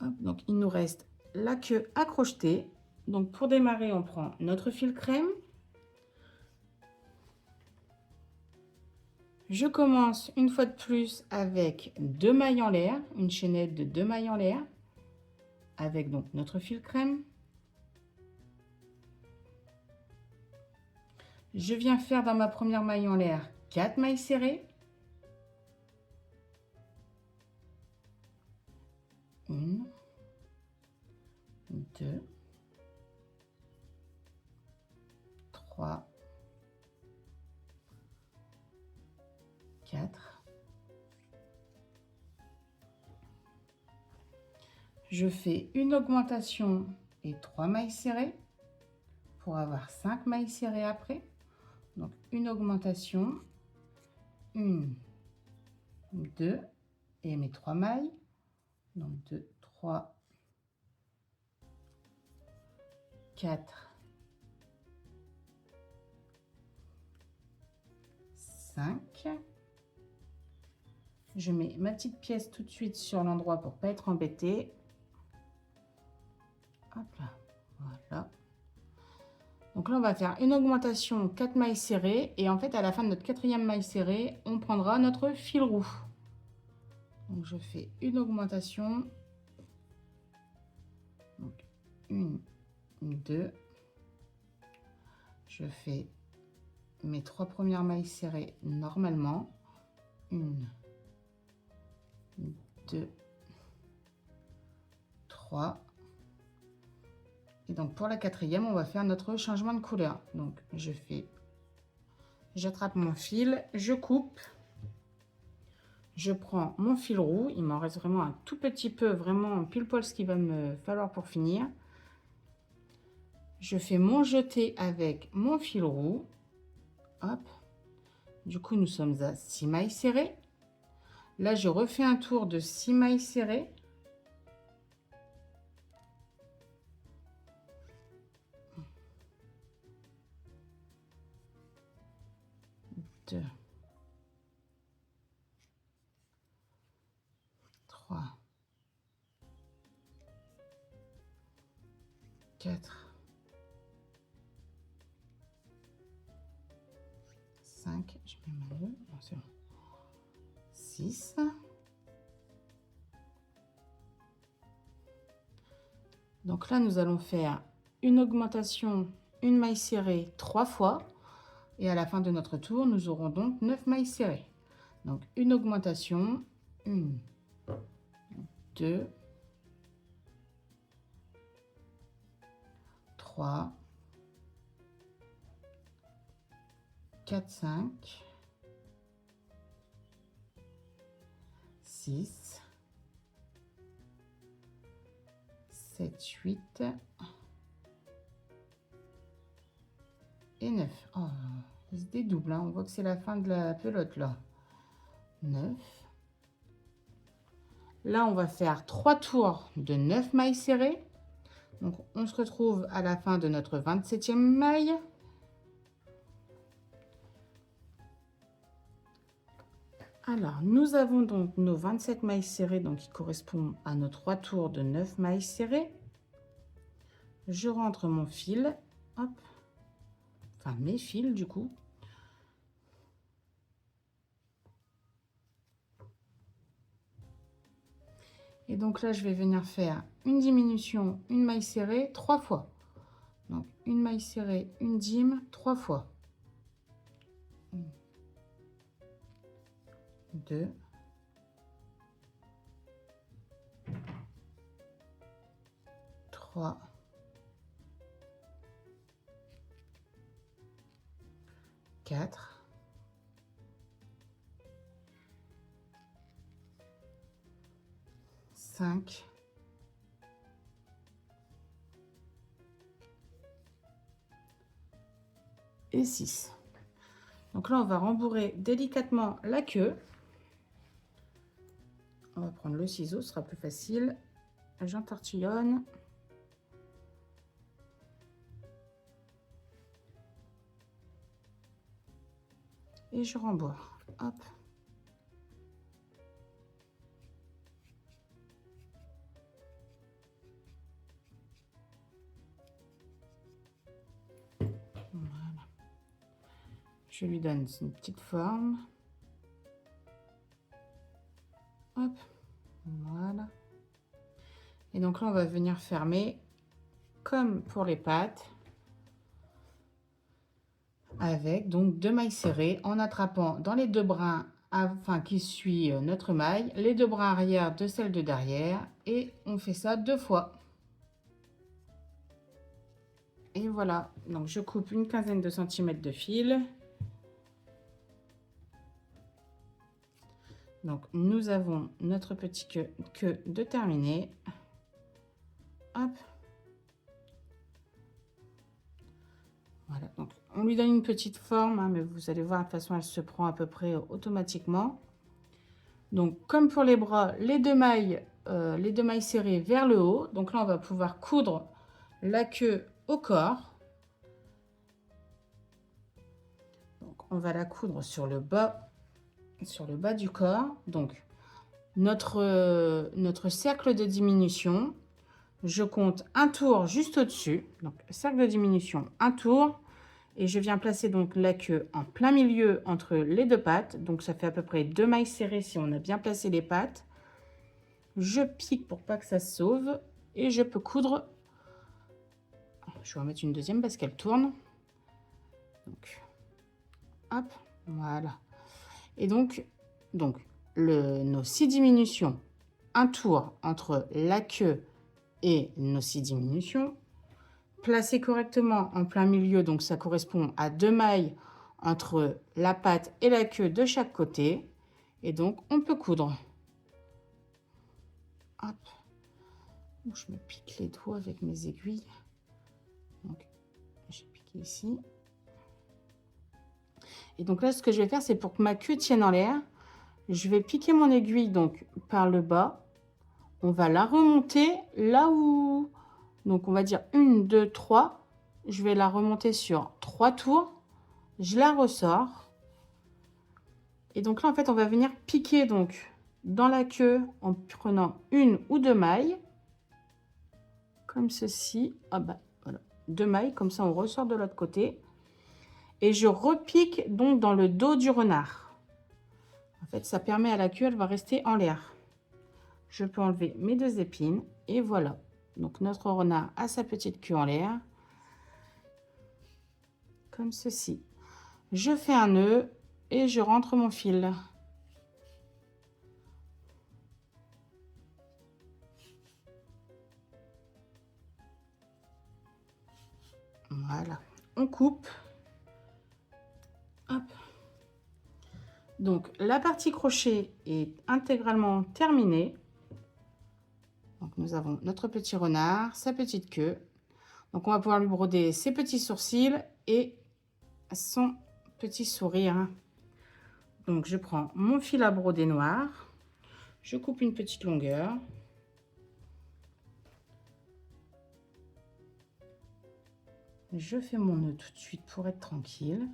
Speaker 1: Hop, donc, il nous reste la queue à crocheter. Donc, pour démarrer, on prend notre fil crème. Je commence une fois de plus avec 2 mailles en l'air, une chaînette de 2 mailles en l'air, avec donc notre fil crème. Je viens faire dans ma première maille en l'air 4 mailles serrées. 1, 2, 3, 4. Je fais une augmentation et 3 mailles serrées pour avoir 5 mailles serrées après. Donc, une augmentation, 1, 2 et mes 3 mailles. Donc, 2, 3, 4, 5. Je mets ma petite pièce tout de suite sur l'endroit pour pas être embêtée. Hop là, voilà. Donc là, on va faire une augmentation 4 mailles serrées. Et en fait, à la fin de notre quatrième maille serrée, on prendra notre fil roux. Donc, je fais une augmentation. Donc, 1, 2. Je fais mes 3 premières mailles serrées normalement. 1, 2, 3. Et donc pour la quatrième, on va faire notre changement de couleur. Donc j'attrape mon fil, je coupe, je prends mon fil roux. Il m'en reste vraiment un tout petit peu, vraiment pile poil ce qu'il va me falloir pour finir. Je fais mon jeté avec mon fil roux. Hop. Du coup, nous sommes à 6 mailles serrées. Là, je refais un tour de 6 mailles serrées. 2, 3, 4, 5, je mets ma nœud, c'est bon. 6. Donc là, nous allons faire une augmentation, une maille serrée 3 fois. Et à la fin de notre tour, nous aurons donc 9 mailles serrées. Donc une augmentation, 1, 2, 3, 4, 5, 6, 7, 8 et 9. Oh, il se dédouble, hein. On voit que c'est la fin de la pelote là. 9. Là, on va faire 3 tours de 9 mailles serrées. Donc, on se retrouve à la fin de notre 27e maille. Alors, nous avons donc nos 27 mailles serrées, donc qui correspondent à nos 3 tours de 9 mailles serrées. Je rentre mon fil, hop, enfin mes fils du coup. Et donc là, je vais venir faire une diminution, une maille serrée 3 fois. Donc, une maille serrée, une dîme 3 fois. 1, 2, 3, 4, 5, et 6. Donc là, on va rembourrer délicatement la queue. On va prendre le ciseau, ce sera plus facile. J'entortillonne. Et je rembourre. Hop. Voilà. Je lui donne une petite forme. Hop. Voilà. Et donc là, on va venir fermer comme pour les pattes avec donc 2 mailles serrées en attrapant dans les 2 brins enfin qui suit notre maille, les 2 brins arrière de celle de derrière et on fait ça 2 fois. Et voilà, donc je coupe une quinzaine de centimètres de fil. Donc nous avons notre petit queue de terminé. Hop. Voilà, donc on lui donne une petite forme, hein, mais vous allez voir, de toute façon, elle se prend à peu près automatiquement. Donc, comme pour les bras, les deux mailles serrées vers le haut. Donc là, on va pouvoir coudre la queue au corps. Donc, on va la coudre sur le bas du corps. Donc, notre cercle de diminution. je compte un tour juste au-dessus, donc cercle de diminution, un tour, et je viens placer donc la queue en plein milieu entre les deux pattes, donc ça fait à peu près 2 mailles serrées si on a bien placé les pattes. Je pique pour pas que ça se sauve, et je peux coudre. Je vais en mettre une deuxième parce qu'elle tourne. Donc, hop, voilà. Et donc nos 6 diminutions, un tour entre la queue et nos 6 diminutions, placées correctement en plein milieu, donc ça correspond à 2 mailles entre la patte et la queue de chaque côté. Et donc, on peut coudre. Hop. Je me pique les doigts avec mes aiguilles. Donc, j'ai piqué ici. Et donc là, ce que je vais faire, c'est pour que ma queue tienne en l'air, je vais piquer mon aiguille donc par le bas. On va la remonter là où... Donc, on va dire 1, 2, 3. Je vais la remonter sur 3 tours. Je la ressors. Et donc là, en fait, on va venir piquer donc dans la queue en prenant 1 ou 2 mailles. Comme ceci. Ah bah, voilà. 2 mailles, comme ça, on ressort de l'autre côté. Et je repique donc dans le dos du renard. En fait, ça permet à la queue, elle va rester en l'air. Je peux enlever mes 2 épines. Et voilà. Donc, notre renard a sa petite queue en l'air. Comme ceci. Je fais un nœud et je rentre mon fil. Voilà. On coupe. Hop. Donc, la partie crochet est intégralement terminée. Donc, nous avons notre petit renard, sa petite queue. Donc, on va pouvoir lui broder ses petits sourcils et son petit sourire. Donc, je prends mon fil à broder noir. Je coupe une petite longueur. Je fais mon nœud tout de suite pour être tranquille.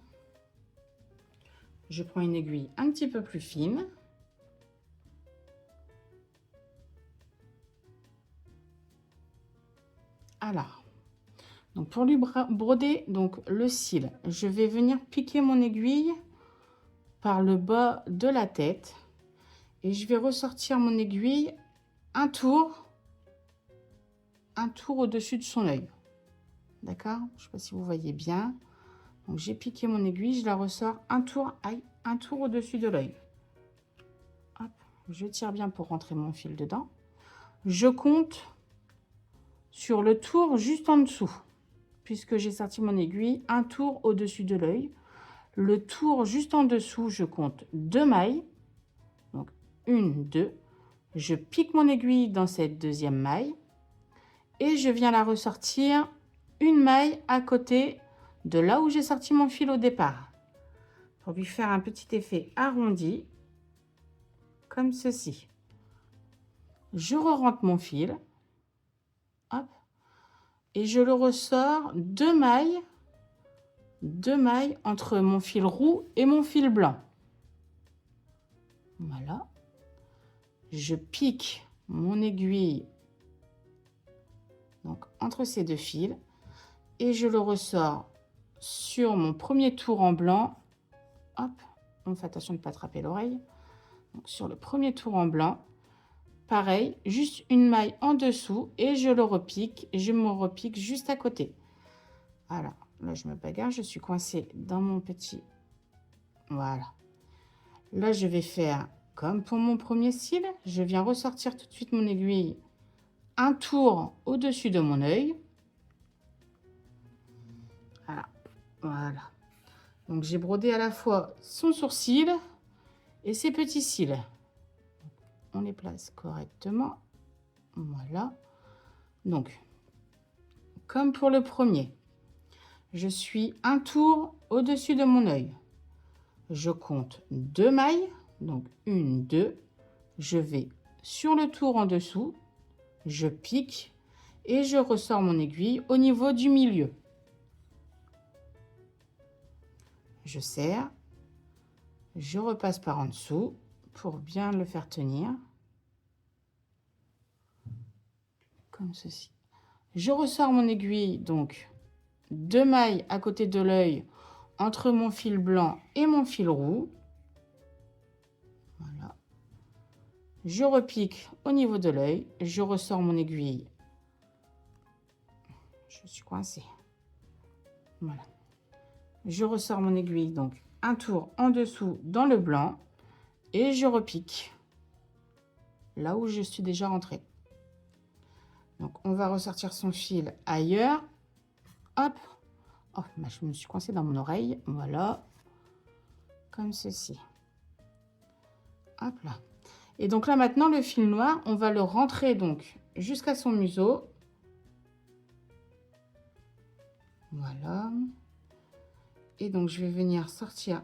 Speaker 1: Je prends une aiguille un petit peu plus fine. Alors, donc pour lui broder donc le cil, je vais venir piquer mon aiguille par le bas de la tête et je vais ressortir mon aiguille un tour au-dessus de son œil. D'accord? Je ne sais pas si vous voyez bien. Donc j'ai piqué mon aiguille, je la ressors un tour au-dessus de l'œil. Hop, je tire bien pour rentrer mon fil dedans. Je compte sur le tour juste en dessous, puisque j'ai sorti mon aiguille, un tour au-dessus de l'œil. Le tour juste en dessous, je compte 2 mailles. Donc 1, 2. Je pique mon aiguille dans cette deuxième maille et je viens la ressortir une maille à côté de là où j'ai sorti mon fil au départ, pour lui faire un petit effet arrondi, comme ceci. Je re-rentre mon fil, hop, et je le ressors 2 mailles entre mon fil roux et mon fil blanc. Voilà. Je pique mon aiguille donc entre ces 2 fils et je le ressors sur mon premier tour en blanc. Hop, on fait attention de ne pas attraper l'oreille. Sur le premier tour en blanc, pareil, juste une maille en dessous et je le repique. Je me repique juste à côté. Voilà, là je me bagarre, je suis coincée dans mon petit... Voilà. Là je vais faire comme pour mon premier cil. Je viens ressortir tout de suite mon aiguille un tour au-dessus de mon œil. Voilà. Voilà. Donc j'ai brodé à la fois son sourcil et ses petits cils. On les place correctement. Voilà. Donc, comme pour le premier, je suis un tour au-dessus de mon œil. Je compte 2 mailles. Donc 1, 2. Je vais sur le tour en dessous. Je pique et je ressors mon aiguille au niveau du milieu. Je serre, je repasse par en dessous pour bien le faire tenir, comme ceci. Je ressors mon aiguille, donc 2 mailles à côté de l'œil entre mon fil blanc et mon fil roux. Voilà. Je repique au niveau de l'œil, je ressors mon aiguille. Je suis coincée. Voilà. Je ressors mon aiguille, donc un tour en dessous dans le blanc et je repique là où je suis déjà rentrée. Donc on va ressortir son fil ailleurs. Hop. Oh, je me suis coincée dans mon oreille. Voilà. Comme ceci. Hop là. Et donc là maintenant le fil noir, on va le rentrer donc jusqu'à son museau. Voilà. Et donc je vais venir sortir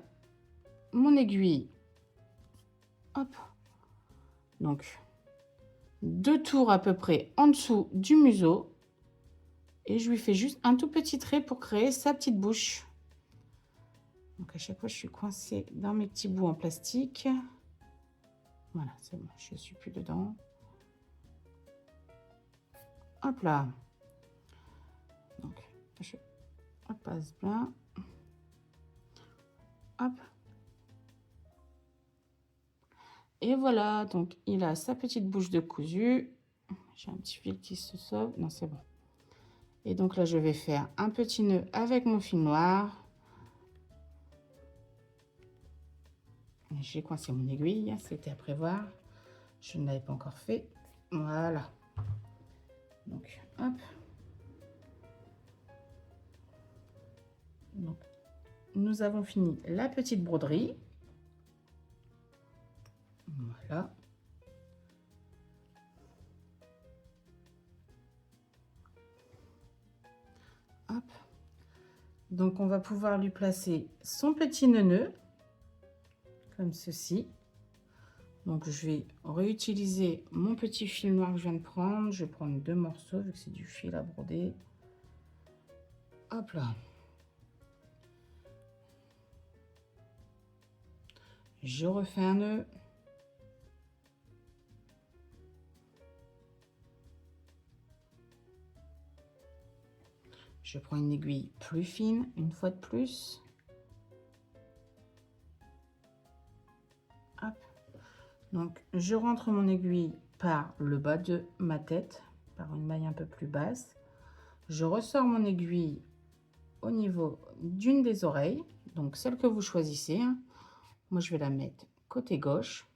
Speaker 1: mon aiguille. Hop. Donc 2 tours à peu près en dessous du museau. Et je lui fais juste un tout petit trait pour créer sa petite bouche. Donc à chaque fois je suis coincée dans mes petits bouts en plastique. Voilà, c'est bon, je ne suis plus dedans. Hop là. Donc je passe bien. Hop. Et voilà, donc il a sa petite bouche de cousu. J'ai un petit fil qui se sauve. Non, c'est bon. Et donc là, je vais faire un petit nœud avec mon fil noir. J'ai coincé mon aiguille, c'était à prévoir. Je ne l'avais pas encore fait. Voilà. Donc, hop. Donc, nous avons fini la petite broderie. Voilà. Hop. Donc, on va pouvoir lui placer son petit nœud comme ceci. Donc, je vais réutiliser mon petit fil noir que je viens de prendre. Je vais prendre 2 morceaux vu que c'est du fil à broder. Hop là. Je refais un nœud. Je prends une aiguille plus fine, une fois de plus. Hop. Donc, je rentre mon aiguille par le bas de ma tête, par une maille un peu plus basse. Je ressors mon aiguille au niveau d'une des oreilles, donc celle que vous choisissez. Moi, je vais la mettre côté gauche.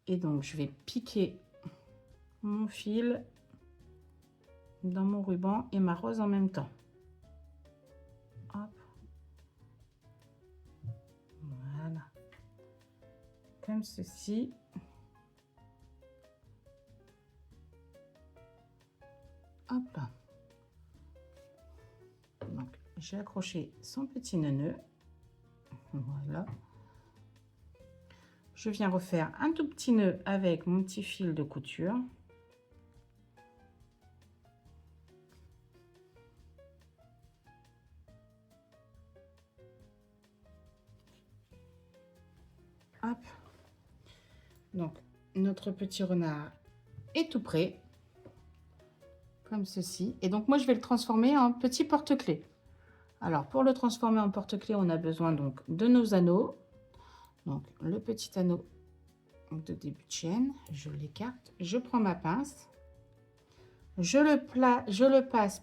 Speaker 1: Et donc, je vais piquer mon fil dans mon ruban et ma rose en même temps. Hop. Voilà. Comme ceci. Hop là. Donc, j'ai accroché son petit nœud. Voilà. Je viens refaire un tout petit nœud avec mon petit fil de couture. Hop. Donc, notre petit renard est tout prêt. Comme ceci. Et donc, moi, je vais le transformer en petit porte-clés. Alors, pour le transformer en porte-clés, on a besoin donc de nos anneaux. Donc, le petit anneau de début de chaîne, je l'écarte. Je prends ma pince. Je le passe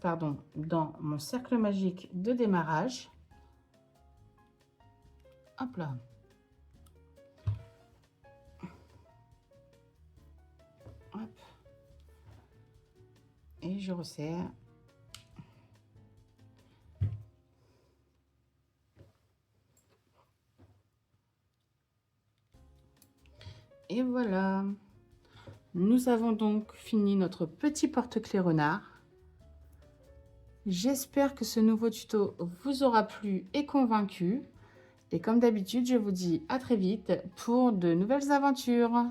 Speaker 1: dans mon cercle magique de démarrage. Hop là. Hop. Et je resserre. Et voilà. Nous avons donc fini notre petit porte-clés renard. J'espère que ce nouveau tuto vous aura plu et convaincu. Et comme d'habitude, je vous dis à très vite pour de nouvelles aventures.